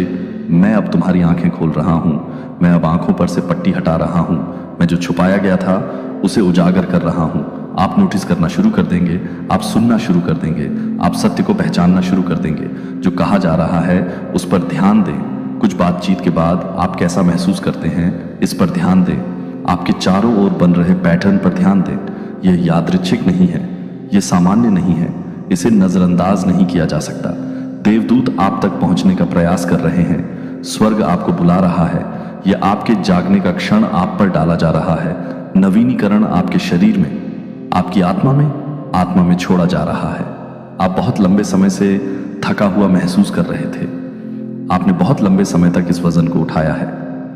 मैं अब तुम्हारी आंखें खोल रहा हूं। मैं अब आंखों पर से पट्टी हटा रहा हूं। मैं जो छुपाया गया था उसे उजागर कर रहा हूं। आप नोटिस करना शुरू कर देंगे। आप सुनना शुरू कर देंगे। आप सत्य को पहचानना शुरू कर देंगे। जो कहा जा रहा है उस पर ध्यान दें। कुछ बातचीत के बाद आप कैसा महसूस करते हैं, इस पर ध्यान दें। आपके चारों ओर बन रहे पैटर्न पर ध्यान दें। यह यादृच्छिक नहीं है, यह सामान्य नहीं है, इसे नजरअंदाज नहीं किया जा सकता। देवदूत आप तक पहुंचने का प्रयास कर रहे हैं। स्वर्ग आपको बुला रहा है। यह आपके जागने का क्षण आप पर डाला जा रहा है। नवीनीकरण आपके शरीर में, आपकी आत्मा में छोड़ा जा रहा है। आप बहुत लंबे समय से थका हुआ महसूस कर रहे थे। आपने बहुत लंबे समय तक इस वजन को उठाया है।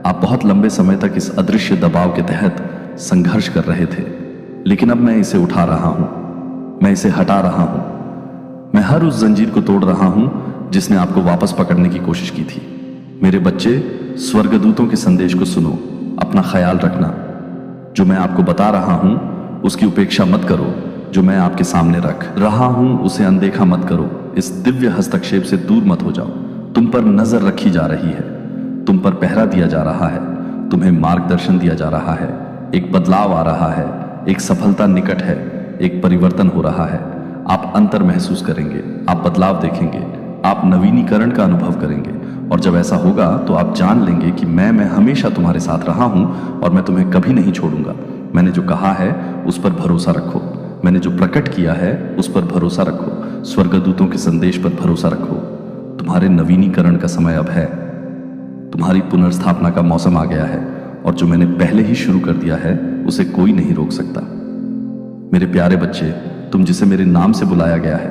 आप बहुत लंबे समय तक इस अदृश्य दबाव के तहत संघर्ष कर रहे थे, लेकिन अब मैं इसे उठा रहा हूं। मैं इसे हटा रहा हूं। मैं हर उस जंजीर को तोड़ रहा हूं जिसने आपको वापस पकड़ने की कोशिश की थी। मेरे बच्चे, स्वर्गदूतों के संदेश को सुनो। अपना ख्याल रखना। जो मैं आपको बता रहा हूं उसकी उपेक्षा मत करो। जो मैं आपके सामने रख रहा हूं उसे अनदेखा मत करो। इस दिव्य हस्तक्षेप से दूर मत हो जाओ। तुम पर नजर रखी जा रही है। तुम पर पहरा दिया जा रहा है। तुम्हें मार्गदर्शन दिया जा रहा है। एक बदलाव आ रहा है। एक सफलता निकट है। एक परिवर्तन हो रहा है। आप अंतर महसूस करेंगे। आप बदलाव देखेंगे। आप नवीनीकरण का अनुभव करेंगे। और जब ऐसा होगा तो आप जान लेंगे कि मैं हमेशा तुम्हारे साथ रहा हूं और मैं तुम्हें कभी नहीं छोड़ूंगा। मैंने जो कहा है उस पर भरोसा रखो। मैंने जो प्रकट किया है उस पर भरोसा रखो। स्वर्गदूतों के संदेश पर भरोसा रखो। तुम्हारे नवीनीकरण का समय अब है। तुम्हारी पुनर्स्थापना का मौसम आ गया है और जो मैंने पहले ही शुरू कर दिया है उसे कोई नहीं रोक सकता। मेरे प्यारे बच्चे, तुम जिसे मेरे नाम से बुलाया गया है,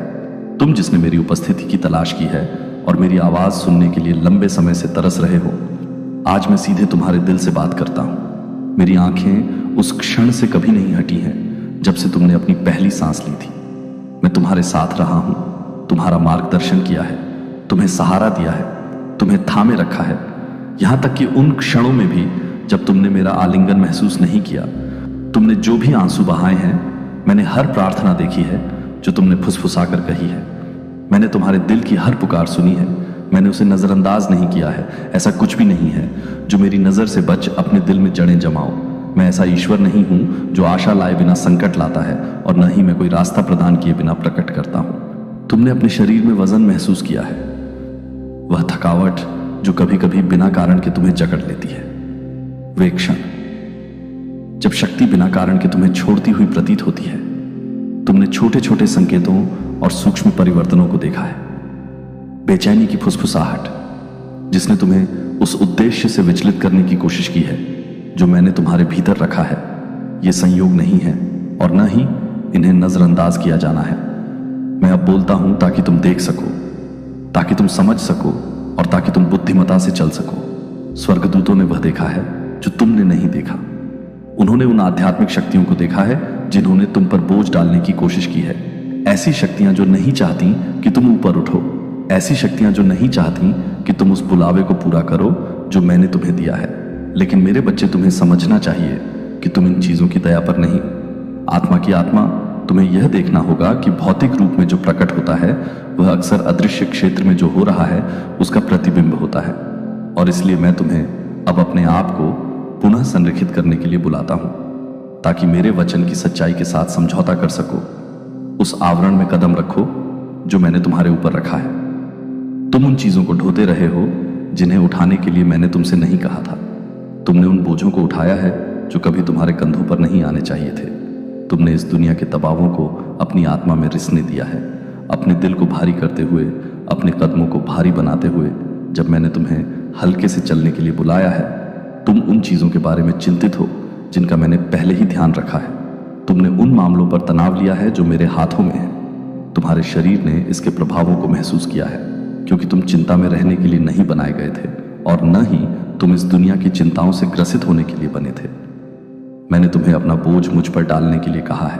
तुम जिसने मेरी उपस्थिति की तलाश की है और मेरी आवाज सुनने के लिए लंबे समय से तरस रहे हो, आज मैं सीधे तुम्हारे दिल से बात करता हूं। मेरी आंखें उस क्षण से कभी नहीं हटी हैं जब से तुमने अपनी पहली सांस ली थी। मैं तुम्हारे साथ रहा हूं, तुम्हारा मार्गदर्शन किया है, तुम्हें सहारा दिया है, तुम्हें थामे रखा है। यहां तक कि उन क्षणों में भी जब तुमने मेरा आलिंगन महसूस नहीं किया, तुमने जो भी आंसू बहाए हैं, मैंने हर प्रार्थना देखी है जो तुमने फुसफुसा कर कही है। मैंने तुम्हारे दिल की हर पुकार सुनी है। मैंने उसे नजरअंदाज नहीं किया है। ऐसा कुछ भी नहीं है जो मेरी नजर से बच अपने दिल में जड़ें जमाओ। मैं ऐसा ईश्वर नहीं हूं जो आशा लाए बिना संकट लाता है, और न ही मैं कोई रास्ता प्रदान किए बिना प्रकट करता हूं। तुमने अपने शरीर में वजन महसूस किया है, वह थकावट जो कभी कभी बिना कारण के तुम्हें जकड़ लेती है। वे क्षण जब शक्ति बिना कारण के तुम्हें छोड़ती हुई प्रतीत होती है। तुमने छोटे छोटे संकेतों और सूक्ष्म परिवर्तनों को देखा है। बेचैनी की फुसफुसाहट जिसने तुम्हें उस उद्देश्य से विचलित करने की कोशिश की है जो मैंने तुम्हारे भीतर रखा है। ये संयोग नहीं है और न ही इन्हें नजरअंदाज किया जाना है। मैं अब बोलता हूं ताकि तुम देख सको, ताकि तुम समझ सको और ताकि तुम बुद्धिमता से चल सको। स्वर्गदूतों ने वह देखा है जो तुमने नहीं देखा। उन्होंने उन आध्यात्मिक शक्तियों को देखा है जिन्होंने तुम पर बोझ डालने की कोशिश की है। ऐसी शक्तियां जो नहीं चाहती कि तुम ऊपर उठो। ऐसी शक्तियां जो नहीं चाहती कि तुम उस बुलावे को पूरा करो जो मैंने तुम्हें दिया है। लेकिन मेरे बच्चे, तुम्हें समझना चाहिए कि तुम इन चीजों की दया पर नहीं। आत्मा की आत्मा, तुम्हें यह देखना होगा कि भौतिक रूप में जो प्रकट होता है वह अक्सर अदृश्य क्षेत्र में जो हो रहा है उसका प्रतिबिंब होता है। और इसलिए मैं तुम्हें अब अपने आप को पुनः संरेखित करने के लिए बुलाता हूं ताकि मेरे वचन की सच्चाई के साथ समझौता कर सको। उस आवरण में कदम रखो जो मैंने तुम्हारे ऊपर रखा है। तुम उन चीजों को ढोते रहे हो जिन्हें उठाने के लिए मैंने तुमसे नहीं कहा था। तुमने उन बोझों को उठाया है जो कभी तुम्हारे कंधों पर नहीं आने चाहिए थे। तुमने इस दुनिया के दबावों को अपनी आत्मा में रिसने दिया है, अपने दिल को भारी करते हुए, अपने कदमों को भारी बनाते हुए। जब मैंने तुम्हें हल्के से चलने के लिए बुलाया है, तुम उन चीजों के बारे में चिंतित हो जिनका मैंने पहले ही ध्यान रखा है। तुमने उन मामलों पर तनाव लिया है जो मेरे हाथों में है। तुम्हारे शरीर ने इसके प्रभावों को महसूस किया है, क्योंकि तुम चिंता में रहने के लिए नहीं बनाए गए थे और न ही तुम इस दुनिया की चिंताओं से ग्रसित होने के लिए बने थे। मैंने तुम्हें अपना बोझ मुझ पर डालने के लिए कहा है,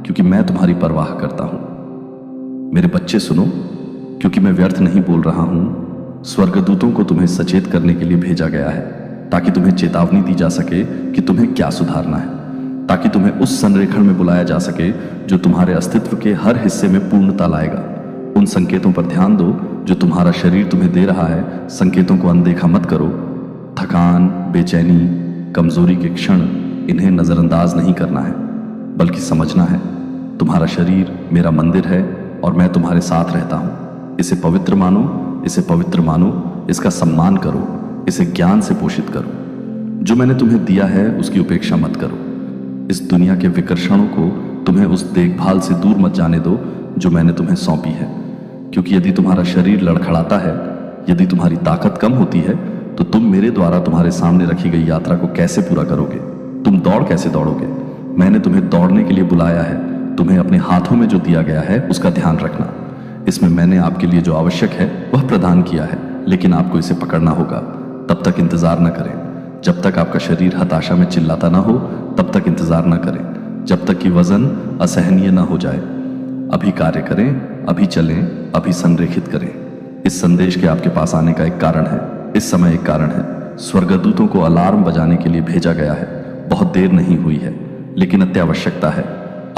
क्योंकि मैं तुम्हारी परवाह करता हूं। मेरे बच्चे सुनो, क्योंकि मैं व्यर्थ नहीं बोल रहा हूं। स्वर्गदूतों को तुम्हें सचेत करने के लिए भेजा गया है, ताकि तुम्हें चेतावनी दी जा सके कि तुम्हें क्या सुधारना है, ताकि तुम्हें उस संरेखण में बुलाया जा सके जो तुम्हारे अस्तित्व के हर हिस्से में पूर्णता लाएगा। उन संकेतों पर ध्यान दो जो तुम्हारा शरीर तुम्हें दे रहा है। संकेतों को अनदेखा मत करो। थकान, बेचैनी, कमजोरी के क्षण, इन्हें नजरअंदाज नहीं करना है, बल्कि समझना है तुम्हारा शरीर मेरा मंदिर है और मैं तुम्हारे साथ रहता हूं। इसे पवित्र मानो, इसे पवित्र मानो, इसका सम्मान करो, इसे ज्ञान से पोषित करो। जो मैंने तुम्हें दिया है उसकी उपेक्षा मत करो। इस दुनिया के विकर्षणों को तुम्हें उस देखभाल से दूर मत जाने दो जो मैंने तुम्हें सौंपी है, क्योंकि यदि तुम्हारा शरीर लड़खड़ाता है, यदि तुम्हारी ताकत कम होती है, तो तुम मेरे द्वारा तुम्हारे सामने रखी गई यात्रा को कैसे पूरा करोगे? तुम दौड़ कैसे दौड़ोगे? मैंने तुम्हें दौड़ने के लिए बुलाया है। तुम्हें अपने हाथों में जो दिया गया है उसका ध्यान रखना। इसमें मैंने आपके लिए जो आवश्यक है वह प्रदान किया है, लेकिन आपको इसे पकड़ना होगा। तब तक इंतजार न करें जब तक आपका शरीर हताशा में चिल्लाता ना हो। तब तक इंतजार न करें जब तक कि वजन असहनीय न हो जाए। अभी कार्य करें, अभी चलें, अभी संरेखित करें। इस संदेश के आपके पास आने का एक कारण है, इस समय एक कारण है। स्वर्गदूतों को अलार्म बजाने के लिए भेजा गया है। बहुत देर नहीं हुई है, लेकिन अत्यावश्यकता है।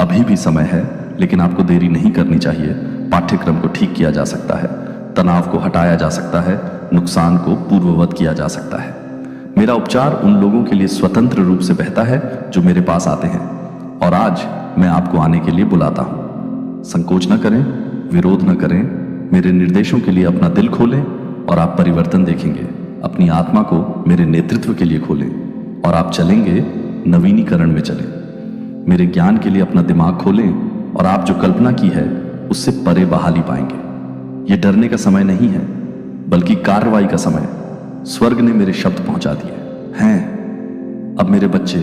अभी भी समय है, लेकिन आपको देरी नहीं करनी चाहिए। पाठ्यक्रम को ठीक किया जा सकता है, तनाव को हटाया जा सकता है, नुकसान को पूर्ववत किया जा सकता है। मेरा उपचार उन लोगों के लिए स्वतंत्र रूप से बहता है जो मेरे पास आते हैं, और आज मैं आपको आने के लिए बुलाता हूं। संकोच न करें, विरोध न करें। मेरे निर्देशों के लिए अपना दिल खोलें और आप परिवर्तन देखेंगे। अपनी आत्मा को मेरे नेतृत्व के लिए खोलें और आप चलेंगे, नवीनीकरण में चलें। मेरे ज्ञान के लिए अपना दिमाग खोलें और आप जो कल्पना की है उससे परे बहाली पाएंगे। यह डरने का समय नहीं है, बल्कि कार्रवाई का समय। स्वर्ग ने मेरे शब्द पहुंचा दिए हैं। अब मेरे बच्चे,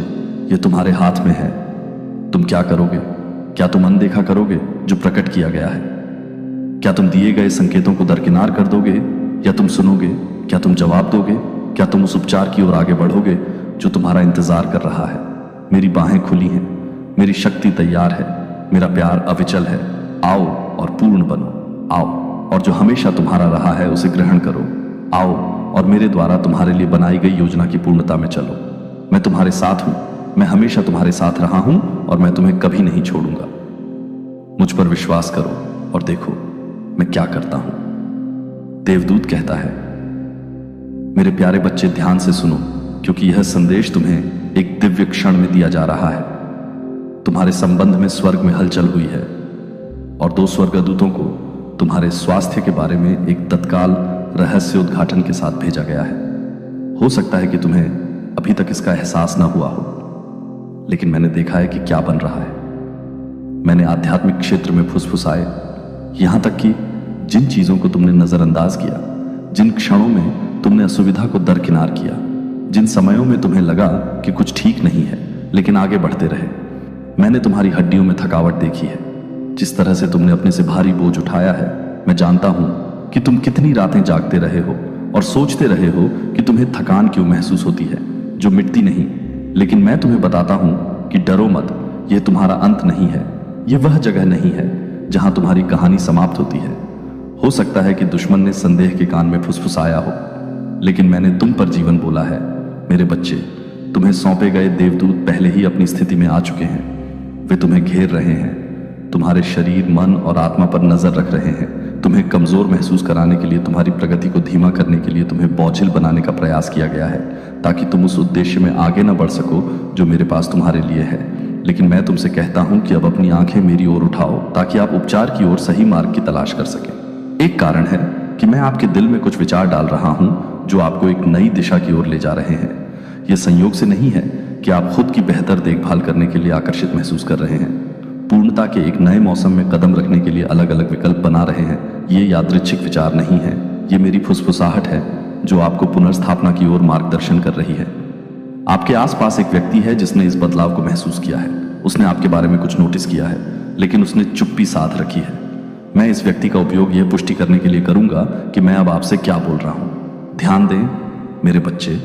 ये तुम्हारे हाथ में है। तुम क्या करोगे? क्या तुम अनदेखा करोगे जो प्रकट किया गया है? क्या तुम दिए गए संकेतों को दरकिनार कर दोगे, या तुम सुनोगे? क्या तुम जवाब दोगे? क्या तुम उस उपचार की ओर आगे बढ़ोगे जो तुम्हारा इंतजार कर रहा है? मेरी बाहें खुली हैं, मेरी शक्ति तैयार है, मेरा प्यार अविचल है। आओ और पूर्ण बनो। आओ और जो हमेशा तुम्हारा रहा है उसे ग्रहण करो। आओ और मेरे द्वारा तुम्हारे लिए बनाई गई योजना की पूर्णता में चलो। मैं तुम्हारे साथ हूं, मैं हमेशा तुम्हारे साथ रहा हूं और मैं तुम्हें कभी नहीं छोड़ूंगा। मुझ पर विश्वास करो और देखो मैं क्या करता हूं। देवदूत कहता है, मेरे प्यारे बच्चे ध्यान से सुनो, क्योंकि यह संदेश तुम्हें एक दिव्य क्षण में दिया जा रहा है। तुम्हारे संबंध में स्वर्ग में हलचल हुई है और 2 स्वर्गदूतों को तुम्हारे स्वास्थ्य के बारे में एक तत्काल रहस्य उद्घाटन के साथ भेजा गया है। हो सकता है कि तुम्हें अभी तक इसका एहसास न हुआ हो, लेकिन मैंने देखा है कि क्या बन रहा है। मैंने आध्यात्मिक क्षेत्र में फुसफुसाए, यहां तक कि जिन चीजों को तुमने नजरअंदाज किया, जिन क्षणों में तुमने असुविधा को दरकिनार किया, जिन समयों में तुम्हें लगा कि कुछ ठीक नहीं है लेकिन आगे बढ़ते रहे, मैंने तुम्हारी हड्डियों में थकावट देखी है। जिस तरह से तुमने अपने से भारी बोझ उठाया है, मैं जानता हूं कि तुम कितनी रातें जागते रहे हो और सोचते रहे हो कि तुम्हें थकान क्यों महसूस होती है जो मिटती नहीं। लेकिन मैं तुम्हें बताता हूं कि डरो मत, यह तुम्हारा अंत नहीं है। यह वह जगह नहीं है जहां तुम्हारी कहानी समाप्त होती है। हो सकता है कि दुश्मन ने संदेह के कान में फुसफुसाया हो, लेकिन मैंने तुम पर जीवन बोला है। मेरे बच्चे, तुम्हें सौंपे गए देवदूत पहले ही अपनी स्थिति में आ चुके हैं। वे तुम्हें घेर रहे हैं, तुम्हारे शरीर, मन और आत्मा पर नजर रख रहे हैं। तुम्हें कमजोर महसूस कराने के लिए, तुम्हारी प्रगति को धीमा करने के लिए तुम्हें बोझिल बनाने का प्रयास किया गया है, ताकि तुम उस उद्देश्य में आगे न बढ़ सको जो मेरे पास तुम्हारे लिए है। लेकिन मैं तुमसे कहता हूं कि अब अपनी आंखें मेरी ओर उठाओ ताकि आप उपचार की ओर सही मार्ग की तलाश कर सकें। एक कारण है कि मैं आपके दिल में कुछ विचार डाल रहा हूं जो आपको एक नई दिशा की ओर ले जा रहे हैं। यह संयोग से नहीं है कि आप खुद की बेहतर देखभाल करने के लिए आकर्षित महसूस कर रहे हैं, पूर्णता के एक नए मौसम में कदम रखने के लिए अलग अलग विकल्प बना रहे हैं। ये यादृच्छिक विचार नहीं है, ये मेरी फुसफुसाहट है जो आपको पुनर्स्थापना की ओर मार्गदर्शन कर रही है। आपके आसपास एक व्यक्ति है जिसने इस बदलाव को महसूस किया है। उसने आपके बारे में कुछ नोटिस किया है, लेकिन उसने चुप्पी साध रखी है। मैं इस व्यक्ति का उपयोग यह पुष्टि करने के लिए करूंगा कि मैं अब आपसे क्या बोल रहा हूं। ध्यान दें मेरे बच्चे,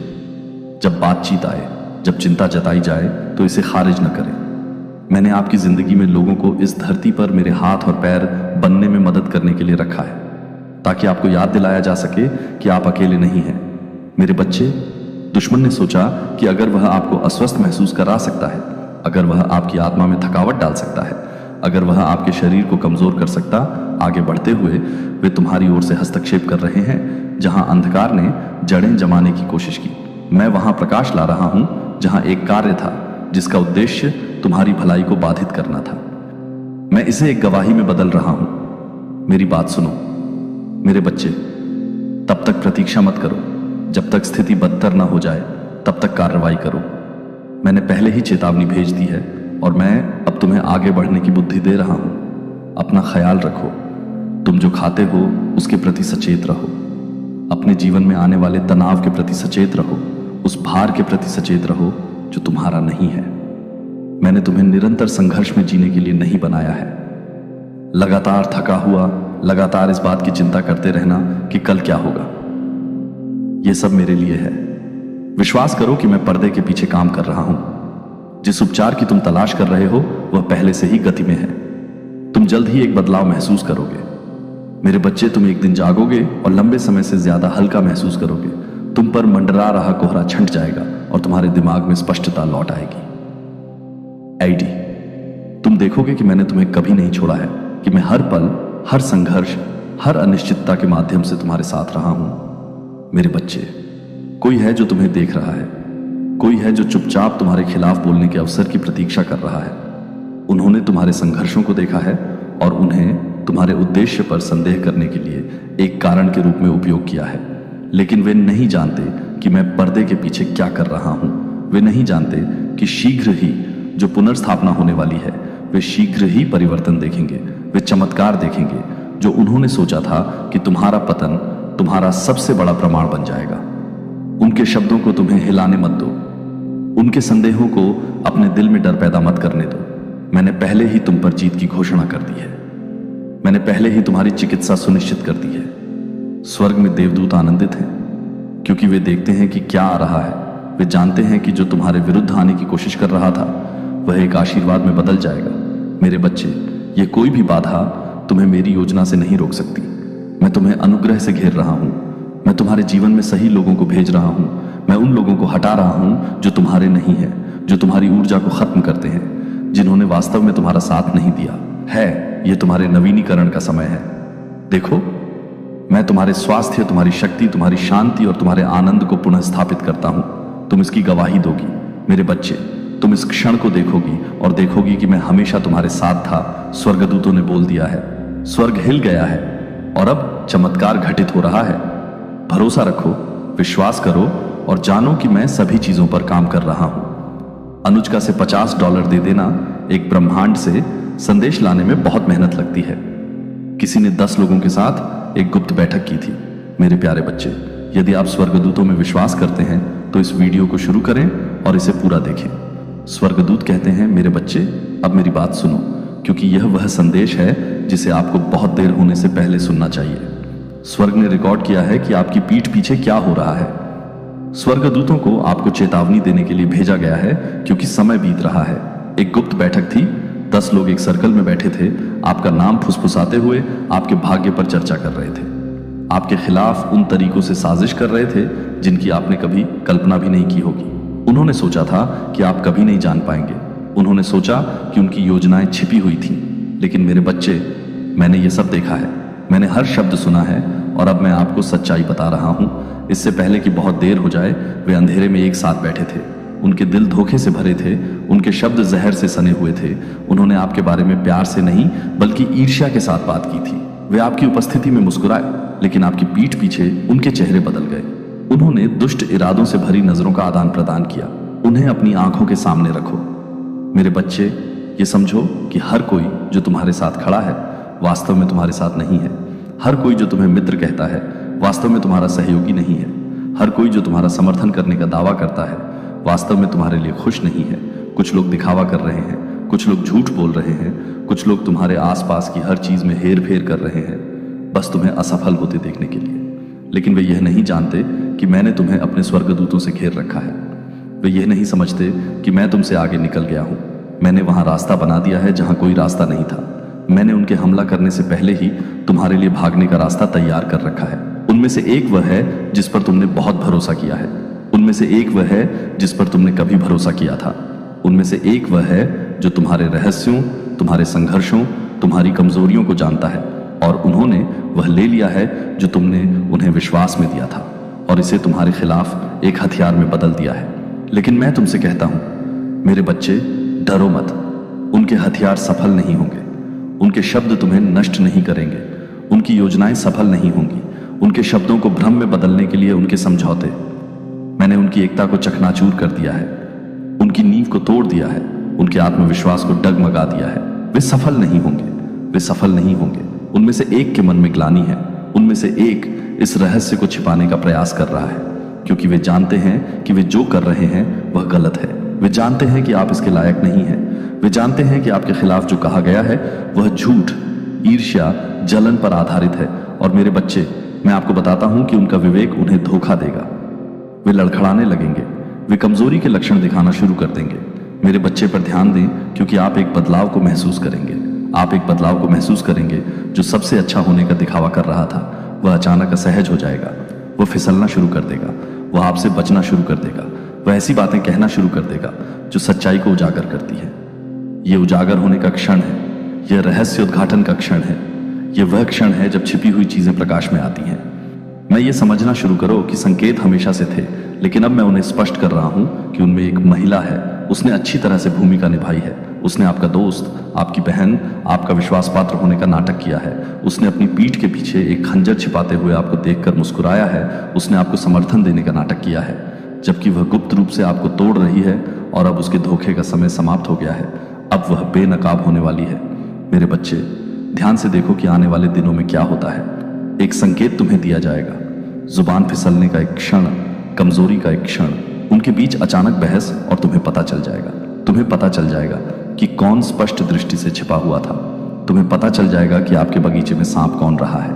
जब बातचीत आए, जब चिंता जताई जाए तो इसे खारिज न करें। मैंने आपकी जिंदगी में लोगों को इस धरती पर मेरे हाथ और पैर बनने में मदद करने के लिए रखा है, ताकि आपको याद दिलाया जा सके कि आप अकेले नहीं हैं। मेरे बच्चे, दुश्मन ने सोचा कि अगर वह आपको अस्वस्थ महसूस करा सकता है, अगर वह आपकी आत्मा में थकावट डाल सकता है, अगर वह आपके शरीर को कमजोर कर सकता, आगे बढ़ते हुए वे तुम्हारी ओर से हस्तक्षेप कर रहे हैं। जहां अंधकार ने जड़ें जमाने की कोशिश की, मैं वहां प्रकाश ला रहा हूं। जहां एक कार्य था जिसका उद्देश्य तुम्हारी भलाई को बाधित करना था, मैं इसे एक गवाही में बदल रहा हूं। मेरी बात सुनो मेरे बच्चे, तब तक प्रतीक्षा मत करो जब तक स्थिति बदतर ना हो जाए, तब तक कार्रवाई करो। मैंने पहले ही चेतावनी भेज दी है और मैं अब तुम्हें आगे बढ़ने की बुद्धि दे रहा हूं। अपना ख्याल रखो, तुम जो खाते हो उसके प्रति सचेत रहो, अपने जीवन में आने वाले तनाव के प्रति सचेत रहो, उस भार के प्रति सचेत रहो जो तुम्हारा नहीं है। मैंने तुम्हें निरंतर संघर्ष में जीने के लिए नहीं बनाया है। लगातार थका हुआ, लगातार इस बात की चिंता करते रहना कि कल क्या होगा, यह सब मेरे लिए है। विश्वास करो कि मैं पर्दे के पीछे काम कर रहा हूं। जिस उपचार की तुम तलाश कर रहे हो वह पहले से ही गति में है। तुम जल्द ही एक बदलाव महसूस करोगे। मेरे बच्चे, तुम एक दिन जागोगे और लंबे समय से ज्यादा हल्का महसूस करोगे। तुम पर मंडरा रहा कोहरा छंट जाएगा और तुम्हारे दिमाग में स्पष्टता लौट आएगी। आईडी, तुम देखोगे कि मैंने तुम्हें कभी नहीं छोड़ा है, कि मैं हर पल, हर संघर्ष, हर अनिश्चितता के माध्यम से तुम्हारे साथ रहा हूं। मेरे बच्चे, कोई है जो तुम्हें देख रहा है, कोई है जो चुपचाप तुम्हारे खिलाफ बोलने के अवसर की प्रतीक्षा कर रहा है। उन्होंने तुम्हारे संघर्षों को देखा है और उन्हें तुम्हारे उद्देश्य पर संदेह करने के लिए एक कारण के रूप में उपयोग किया है, लेकिन वे नहीं जानते कि मैं पर्दे के पीछे क्या कर रहा हूं। वे नहीं जानते कि शीघ्र ही जो पुनर्स्थापना होने वाली है, वे शीघ्र ही परिवर्तन देखेंगे, वे चमत्कार देखेंगे। जो उन्होंने सोचा था कि तुम्हारा पतन तुम्हारा सबसे बड़ा प्रमाण बन जाएगा। उनके शब्दों को तुम्हें हिलाने मत दो, उनके संदेहों को अपने दिल में डर पैदा मत करने दो। मैंने पहले ही तुम पर जीत की घोषणा कर दी है। मैंने पहले ही तुम्हारी चिकित्सा सुनिश्चित कर दी है। स्वर्ग में देवदूत आनंदित हैं, क्योंकि वे देखते हैं कि क्या आ रहा है। वे जानते हैं कि जो तुम्हारे विरुद्ध आने की कोशिश कर रहा था वह एक आशीर्वाद में बदल जाएगा। मेरे बच्चे, ये कोई भी बाधा तुम्हें मेरी योजना से नहीं रोक सकती। मैं तुम्हें अनुग्रह से घेर रहा हूं। मैं तुम्हारे जीवन में सही लोगों को भेज रहा हूं। मैं उन लोगों को हटा रहा हूं जो तुम्हारे नहीं है, जो तुम्हारी ऊर्जा को खत्म करते हैं, जिन्होंने वास्तव में तुम्हारा साथ नहीं दिया है। यह तुम्हारे नवीनीकरण का समय है। देखो, मैं तुम्हारे स्वास्थ्य, तुम्हारी शक्ति, तुम्हारी शांति और तुम्हारे आनंद को पुनः स्थापित करता हूं। तुम इसकी गवाही दोगी। मेरे बच्चे, तुम इस क्षण को देखोगी और देखोगी कि मैं हमेशा तुम्हारे साथ था। स्वर्गदूतों ने बोल दिया है, स्वर्ग हिल गया है और अब चमत्कार घटित हो रहा है। भरोसा रखो, विश्वास करो और जानो कि मैं सभी चीजों पर काम कर रहा हूं। अनुष्का से $50 दे देना एक ब्रह्मांड से संदेश लाने में बहुत मेहनत लगती है। किसी ने 10 लोगों के साथ एक गुप्त बैठक की थी। मेरे प्यारे बच्चे, यदि आप स्वर्गदूतों में विश्वास करते हैं तो इस वीडियो को शुरू करें और इसे पूरा देखें। स्वर्गदूत कहते हैं, मेरे बच्चे, अब मेरी बात सुनो, क्योंकि यह वह संदेश है जिसे आपको बहुत देर होने से पहले सुनना चाहिए। स्वर्ग ने रिकॉर्ड किया है कि आपकी पीठ पीछे क्या हो रहा है। स्वर्गदूतों को आपको चेतावनी देने के लिए भेजा गया है, क्योंकि समय बीत रहा है। एक गुप्त बैठक थी। 10 लोग एक सर्कल में बैठे थे, आपका नाम फुसफुसाते हुए आपके भाग्य पर चर्चा कर रहे थे। आपके खिलाफ उन तरीकों से साजिश कर रहे थे जिनकी आपने कभी कल्पना भी नहीं की होगी। उन्होंने सोचा था कि आप कभी नहीं जान पाएंगे। उन्होंने सोचा कि उनकी योजनाएं छिपी हुई थीं। लेकिन मेरे बच्चे, मैंने ये सब देखा है, मैंने हर शब्द सुना है और अब मैं आपको सच्चाई बता रहा हूं। इससे पहले कि बहुत देर हो जाए, वे अंधेरे में एक साथ बैठे थे। उनके दिल धोखे से भरे थे उनके शब्द जहर से सने हुए थे। उन्होंने आपके बारे में प्यार से नहीं बल्कि ईर्ष्या के साथ बात की थी। वे आपकी उपस्थिति में मुस्कुराए, लेकिन आपकी पीठ पीछे उनके चेहरे बदल गए। उन्होंने दुष्ट इरादों से भरी नजरों का आदान प्रदान किया। उन्हें अपनी आंखों के सामने रखो। मेरे बच्चे, ये समझो कि हर कोई जो तुम्हारे साथ खड़ा है वास्तव में तुम्हारे साथ नहीं है। हर कोई जो तुम्हें मित्र कहता है वास्तव में तुम्हारा सहयोगी नहीं है। हर कोई जो तुम्हारा समर्थन करने का दावा करता है वास्तव में तुम्हारे लिए खुश नहीं है। कुछ लोग दिखावा कर रहे हैं, कुछ लोग झूठ बोल रहे हैं, कुछ लोग तुम्हारे आसपास की हर चीज में हेर फेर कर रहे हैं, बस तुम्हें असफल होते देखने के लिए। लेकिन वे यह नहीं जानते कि मैंने तुम्हें अपने स्वर्गदूतों से घेर रखा है। वे यह नहीं समझते कि मैं तुमसे आगे निकल गया हूं। मैंने वहां रास्ता बना दिया है जहां कोई रास्ता नहीं था। मैंने उनके हमला करने से पहले ही तुम्हारे लिए भागने का रास्ता तैयार कर रखा है। उनमें से एक वह है जिस पर तुमने बहुत भरोसा किया है। उनमें से एक वह है जिस पर तुमने कभी भरोसा किया था। उनमें से एक वह है जो तुम्हारे रहस्यों, तुम्हारे संघर्षों, तुम्हारी कमजोरियों को जानता है, और उन्होंने वह ले लिया है जो तुमने उन्हें विश्वास में दिया था और इसे तुम्हारे खिलाफ एक हथियार में बदल दिया है। लेकिन मैं तुमसे कहता हूं, मेरे बच्चे, डरो मत। उनके हथियार सफल नहीं होंगे। उनके शब्द तुम्हें नष्ट नहीं करेंगे। उनकी योजनाएं सफल नहीं होंगी। उनके शब्दों को भ्रम में बदलने के लिए उनके समझौते, मैंने उनकी एकता को चकनाचूर कर दिया है, उनकी नींव को तोड़ दिया है, उनके आत्मविश्वास को डगमगा दिया है। वे सफल नहीं होंगे। वे सफल नहीं होंगे। उनमें से एक के मन में ग्लानि है। उनमें से एक इस रहस्य को छिपाने का प्रयास कर रहा है, क्योंकि वे जानते हैं कि वे जो कर रहे हैं वह गलत है। वे जानते हैं कि आप इसके लायक नहीं हैं। वे जानते हैं कि आपके खिलाफ जो कहा गया है वह झूठ, ईर्ष्या, जलन पर आधारित है। और मेरे बच्चे, मैं आपको बताता हूं कि उनका विवेक उन्हें धोखा देगा। वे लड़खड़ाने लगेंगे। वे कमजोरी के लक्षण दिखाना शुरू कर देंगे। मेरे बच्चे पर ध्यान दें, क्योंकि आप एक बदलाव को महसूस करेंगे। आप एक बदलाव को महसूस करेंगे। जो सबसे अच्छा होने का दिखावा कर रहा था वह अचानक असहज हो जाएगा। वह फिसलना शुरू कर देगा। वह आपसे बचना शुरू कर देगा। वह ऐसी बातें कहना शुरू कर देगा जो सच्चाई को उजागर करती है। यह उजागर होने का क्षण है। यह रहस्य उद्घाटन का क्षण है। यह वह क्षण है जब छिपी हुई चीजें प्रकाश में आती हैं। मैं ये समझना शुरू करो कि संकेत हमेशा से थे, लेकिन अब मैं उन्हें स्पष्ट कर रहा हूं कि उनमें एक महिला है। उसने अच्छी तरह से भूमिका निभाई है। उसने आपका दोस्त, आपकी बहन, आपका विश्वास पात्र होने का नाटक किया है। उसने अपनी पीठ के पीछे एक खंजर छिपाते हुए आपको देखकर मुस्कुराया है। उसने आपको समर्थन देने का नाटक किया है, जबकि वह गुप्त रूप से आपको तोड़ रही है। और अब उसके धोखे का समय समाप्त हो गया है। अब वह बेनकाब होने वाली है। मेरे बच्चे, ध्यान से देखो कि आने वाले दिनों में क्या होता है। एक संकेत तुम्हें दिया जाएगा। जुबान फिसलने का एक क्षण, कमजोरी का एक क्षण, उनके बीच अचानक बहस, और तुम्हें पता चल जाएगा। तुम्हें पता चल जाएगा कि कौन स्पष्ट दृष्टि से छिपा हुआ था। तुम्हें पता चल जाएगा कि आपके बगीचे में सांप कौन रहा है।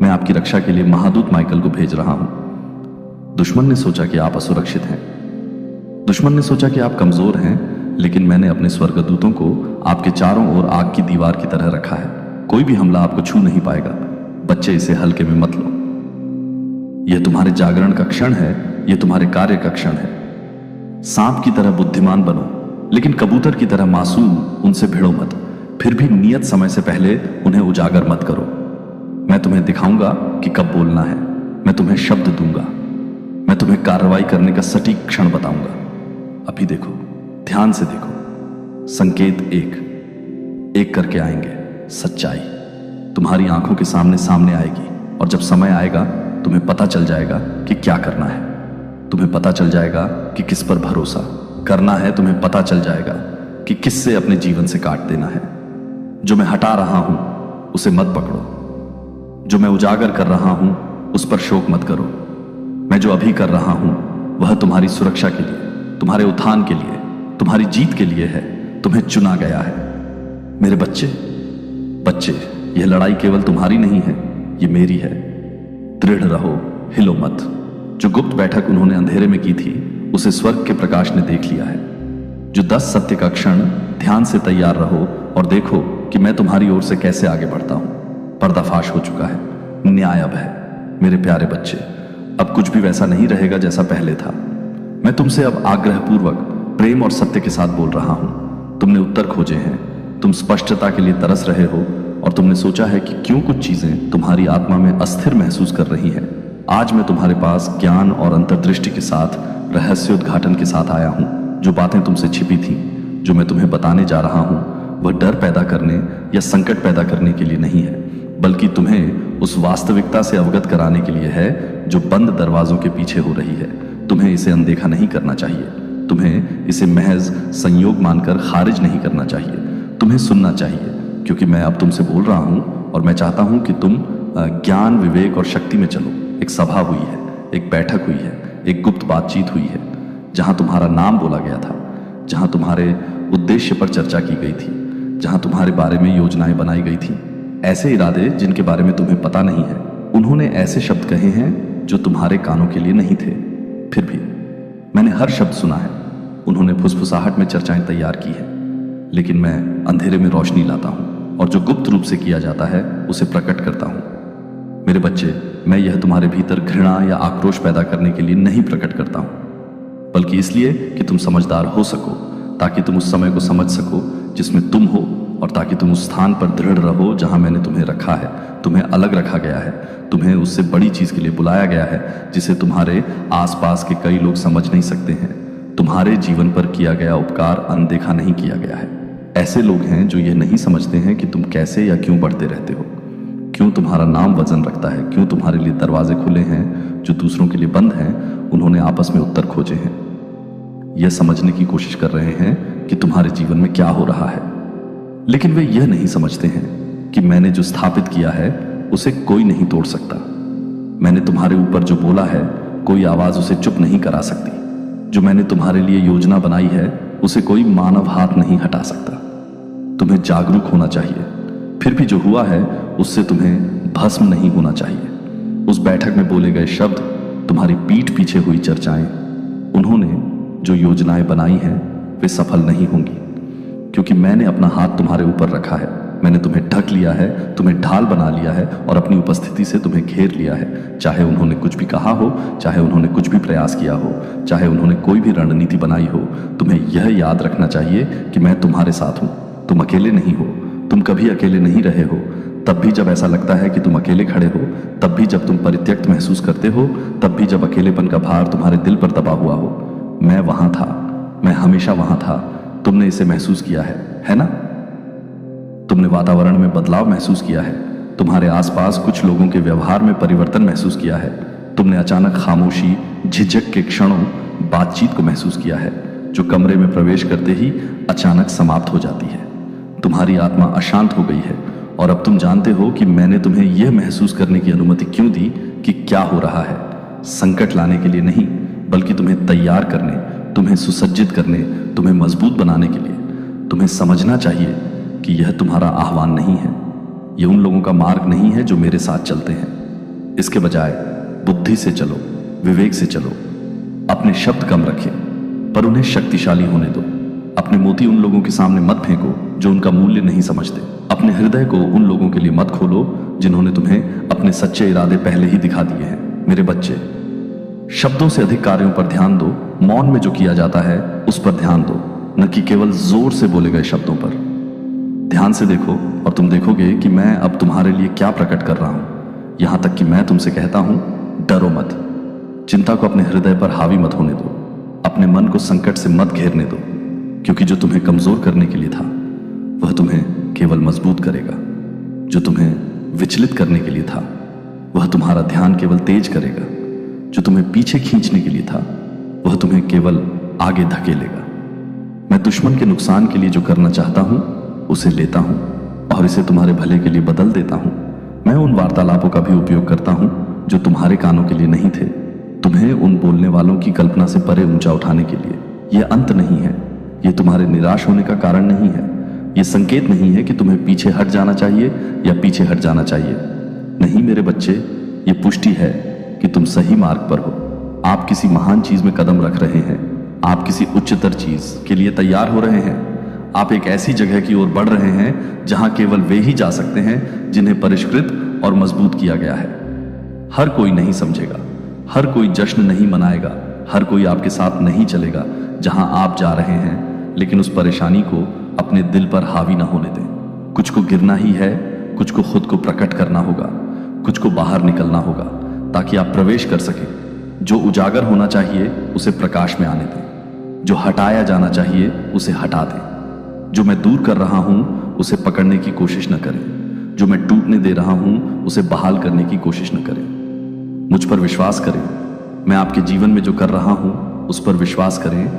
मैं आपकी रक्षा के लिए महादूत माइकल को भेज रहा हूं। दुश्मन ने सोचा कि आप असुरक्षित हैं। दुश्मन ने सोचा कि आप कमजोर हैं, लेकिन मैंने अपने स्वर्गदूतों को आपके चारों ओर आग की दीवार की तरह रखा है। कोई भी हमला आपको छू नहीं पाएगा। बच्चे, इसे हल्के में मत लो। यह तुम्हारे जागरण का क्षण है। यह तुम्हारे कार्य का क्षण है। सांप की तरह बुद्धिमान बनो, लेकिन कबूतर की तरह मासूम उनसे भिड़ो मत। फिर भी नियत समय से पहले उन्हें उजागर मत करो। मैं तुम्हें दिखाऊंगा कि कब बोलना है। मैं तुम्हें शब्द दूंगा। मैं तुम्हें कार्रवाई करने का सटीक क्षण बताऊंगा। अभी देखो, ध्यान से देखो। संकेत एक एक करके आएंगे। सच्चाई तुम्हारी आंखों के सामने सामने आएगी, और जब समय आएगा तुम्हें पता चल जाएगा कि क्या करना है। तुम्हें पता चल जाएगा कि किस पर भरोसा करना है। तुम्हें पता चल जाएगा कि किससे अपने जीवन से काट देना है। जो मैं हटा रहा हूं उसे मत पकड़ो। जो मैं उजागर कर रहा हूं उस पर शोक मत करो। मैं जो अभी कर रहा हूं वह तुम्हारी सुरक्षा के लिए, तुम्हारे उत्थान के लिए, तुम्हारी जीत के लिए है। तुम्हें चुना गया है। मेरे बच्चे, बच्चे, यह लड़ाई केवल तुम्हारी नहीं है, यह मेरी है। दृढ़ रहो, हिलो मत। जो गुप्त बैठक उन्होंने अंधेरे में की थी उसे स्वर्ग के प्रकाश ने देख लिया है। जो 10 सत्य का क्षण, ध्यान से तैयार रहो और देखो कि मैं तुम्हारी ओर से कैसे आगे बढ़ता हूं। पर्दाफाश हो चुका है। न्याय अब है। मेरे प्यारे बच्चे, अब कुछ भी वैसा नहीं रहेगा जैसा पहले था। मैं तुमसे अब आग्रहपूर्वक, प्रेम और सत्य के साथ बोल रहा हूं। तुमने उत्तर खोजे हैं। तुम स्पष्टता के लिए तरस रहे हो, और तुमने सोचा है कि क्यों कुछ चीजें तुम्हारी आत्मा में अस्थिर महसूस कर रही हैं। आज मैं तुम्हारे पास ज्ञान और अंतर्दृष्टि के साथ, रहस्योद्घाटन के साथ आया हूं, जो बातें तुमसे छिपी थीं, जो मैं तुम्हें बताने जा रहा हूं, वह डर पैदा करने या संकट पैदा करने के लिए नहीं है, बल्कि तुम्हें उस वास्तविकता से अवगत कराने के लिए है जो बंद दरवाजों के पीछे हो रही है। तुम्हें इसे अनदेखा नहीं करना चाहिए। तुम्हें इसे महज संयोग मानकर खारिज नहीं करना चाहिए। तुम्हें सुनना चाहिए, क्योंकि मैं अब तुमसे बोल रहा हूं और मैं चाहता हूं कि तुम ज्ञान, विवेक और शक्ति में चलो। एक सभा हुई है, एक बैठक हुई है, एक गुप्त बातचीत हुई है, जहां तुम्हारा नाम बोला गया था, जहां तुम्हारे उद्देश्य पर चर्चा की गई थी, जहां तुम्हारे बारे में योजनाएं बनाई गई थी, ऐसे इरादे जिनके बारे में तुम्हें पता नहीं है। उन्होंने ऐसे शब्द कहे हैं जो तुम्हारे कानों के लिए नहीं थे, फिर भी मैंने हर शब्द सुना है। उन्होंने फुसफुसाहट में चर्चाएं तैयार की है, लेकिन मैं अंधेरे में रोशनी लाता हूं और जो गुप्त रूप से किया जाता है उसे प्रकट करता हूं। मेरे बच्चे, मैं यह तुम्हारे भीतर घृणा या आक्रोश पैदा करने के लिए नहीं प्रकट करता हूं, बल्कि इसलिए कि तुम समझदार हो सको, ताकि तुम उस समय को समझ सको जिसमें तुम हो, और ताकि तुम उस स्थान पर दृढ़ रहो जहां मैंने तुम्हें रखा है। तुम्हें अलग रखा गया है, तुम्हें उससे बड़ी चीज के लिए बुलाया गया है जिसे तुम्हारे आसपास के कई लोग समझ नहीं सकते हैं। तुम्हारे जीवन पर किया गया उपकार अनदेखा नहीं किया गया है। ऐसे लोग हैं जो ये नहीं समझते हैं कि तुम कैसे या क्यों बढ़ते रहते हो, क्यों तुम्हारा नाम वजन रखता है, क्यों तुम्हारे लिए दरवाजे खुले हैं जो दूसरों के लिए बंद हैं। उन्होंने आपस में उत्तर खोजे हैं, यह समझने की कोशिश कर रहे हैं कि तुम्हारे जीवन में क्या हो रहा है, लेकिन वे यह नहीं समझते हैं कि मैंने जो स्थापित किया है उसे कोई नहीं तोड़ सकता। मैंने तुम्हारे ऊपर जो बोला है कोई आवाज उसे चुप नहीं करा सकती। जो मैंने तुम्हारे लिए योजना बनाई है उसे कोई मानव हाथ नहीं हटा सकता। तुम्हें जागरूक होना चाहिए, फिर भी जो हुआ है उससे तुम्हें भस्म नहीं होना चाहिए। उस बैठक में बोले गए शब्द, तुम्हारी पीठ पीछे हुई चर्चाएं, उन्होंने जो योजनाएं बनाई हैं वे सफल नहीं होंगी, क्योंकि मैंने अपना हाथ तुम्हारे ऊपर रखा है। मैंने तुम्हें ढक लिया है, तुम्हें ढाल बना लिया है और अपनी उपस्थिति से तुम्हें घेर लिया है। चाहे उन्होंने कुछ भी कहा हो, चाहे उन्होंने कुछ भी प्रयास किया हो, चाहे उन्होंने कोई भी रणनीति बनाई हो, तुम्हें यह याद रखना चाहिए कि मैं तुम्हारे साथ हूं। तुम अकेले नहीं हो, तुम कभी अकेले नहीं रहे हो। तब भी जब ऐसा लगता है कि तुम अकेले खड़े हो, तब भी जब तुम परित्यक्त महसूस करते हो, तब भी जब अकेलेपन का भार तुम्हारे दिल पर दबा हुआ हो, मैं वहां था, मैं हमेशा वहां था। तुमने इसे महसूस किया है ना? तुमने वातावरण में बदलाव महसूस किया है, तुम्हारे आसपास कुछ लोगों के व्यवहार में परिवर्तन महसूस किया है। तुमने अचानक खामोशी, झिझक के क्षणों, बातचीत को महसूस किया है जो कमरे में प्रवेश करते ही अचानक समाप्त हो जाती है। तुम्हारी आत्मा अशांत हो गई है और अब तुम जानते हो कि मैंने तुम्हें यह महसूस करने की अनुमति क्यों दी कि क्या हो रहा है। संकट लाने के लिए नहीं, बल्कि तुम्हें तैयार करने, तुम्हें सुसज्जित करने, तुम्हें मजबूत बनाने के लिए। तुम्हें समझना चाहिए कि यह तुम्हारा आह्वान नहीं है, यह उन लोगों का मार्ग नहीं है जो मेरे साथ चलते हैं। इसके बजाय बुद्धि से चलो, विवेक से चलो। अपने शब्द कम रखें, पर उन्हें शक्तिशाली होने दो। अपने मोती उन लोगों के सामने मत फेंको जो उनका मूल्य नहीं समझते। अपने हृदय को उन लोगों के लिए मत खोलो जिन्होंने तुम्हें अपने सच्चे इरादे पहले ही दिखा दिए हैं। मेरे बच्चे, शब्दों से अधिक कार्यों पर ध्यान दो। मौन में जो किया जाता है उस पर ध्यान दो, न कि केवल जोर से बोले गए शब्दों पर। ध्यान से देखो और तुम देखोगे कि मैं अब तुम्हारे लिए क्या प्रकट कर रहा हूं। यहां तक कि मैं तुमसे कहता हूं, डरो मत। चिंता को अपने हृदय पर हावी मत होने दो। अपने मन को संकट से मत घेरने दो, क्योंकि जो तुम्हें कमजोर करने के लिए था वह तुम्हें केवल मजबूत करेगा। जो तुम्हें विचलित करने के लिए था वह तुम्हारा ध्यान केवल तेज करेगा। जो तुम्हें पीछे खींचने के लिए था वह तुम्हें केवल आगे धकेलेगा। मैं दुश्मन के नुकसान के लिए जो करना चाहता हूं उसे लेता हूं और इसे तुम्हारे भले के लिए बदल देता हूं। मैं उन वार्तालापों का भी उपयोग करता हूं जो तुम्हारे कानों के लिए नहीं थे, तुम्हें उन बोलने वालों की कल्पना से परे ऊंचा उठाने के लिए। यह अंत नहीं है, यह तुम्हारे निराश होने का कारण नहीं है, यह संकेत नहीं है कि तुम्हें पीछे हट जाना चाहिए या पीछे हट जाना चाहिए। नहीं मेरे बच्चे, यह पुष्टि है कि तुम सही मार्ग पर हो। आप किसी महान चीज में कदम रख रहे हैं, आप किसी उच्चतर चीज के लिए तैयार हो रहे हैं। आप एक ऐसी जगह की ओर बढ़ रहे हैं जहां केवल वे ही जा सकते हैं जिन्हें परिष्कृत और मजबूत किया गया है। हर कोई नहीं समझेगा, हर कोई जश्न नहीं मनाएगा, हर कोई आपके साथ नहीं चलेगा जहां आप जा रहे हैं, लेकिन उस परेशानी को अपने दिल पर हावी ना होने दें। कुछ को गिरना ही है, कुछ को खुद को प्रकट करना होगा, कुछ को बाहर निकलना होगा ताकि आप प्रवेश कर सकें। जो उजागर होना चाहिए उसे प्रकाश में आने दें। जो हटाया जाना चाहिए उसे हटा दें। जो मैं दूर कर रहा हूं उसे पकड़ने की कोशिश न करें। जो मैं टूटने दे रहा हूं उसे बहाल करने की कोशिश न करें। मुझ पर विश्वास करें। मैं आपके जीवन में जो कर रहा हूं उस पर विश्वास करें।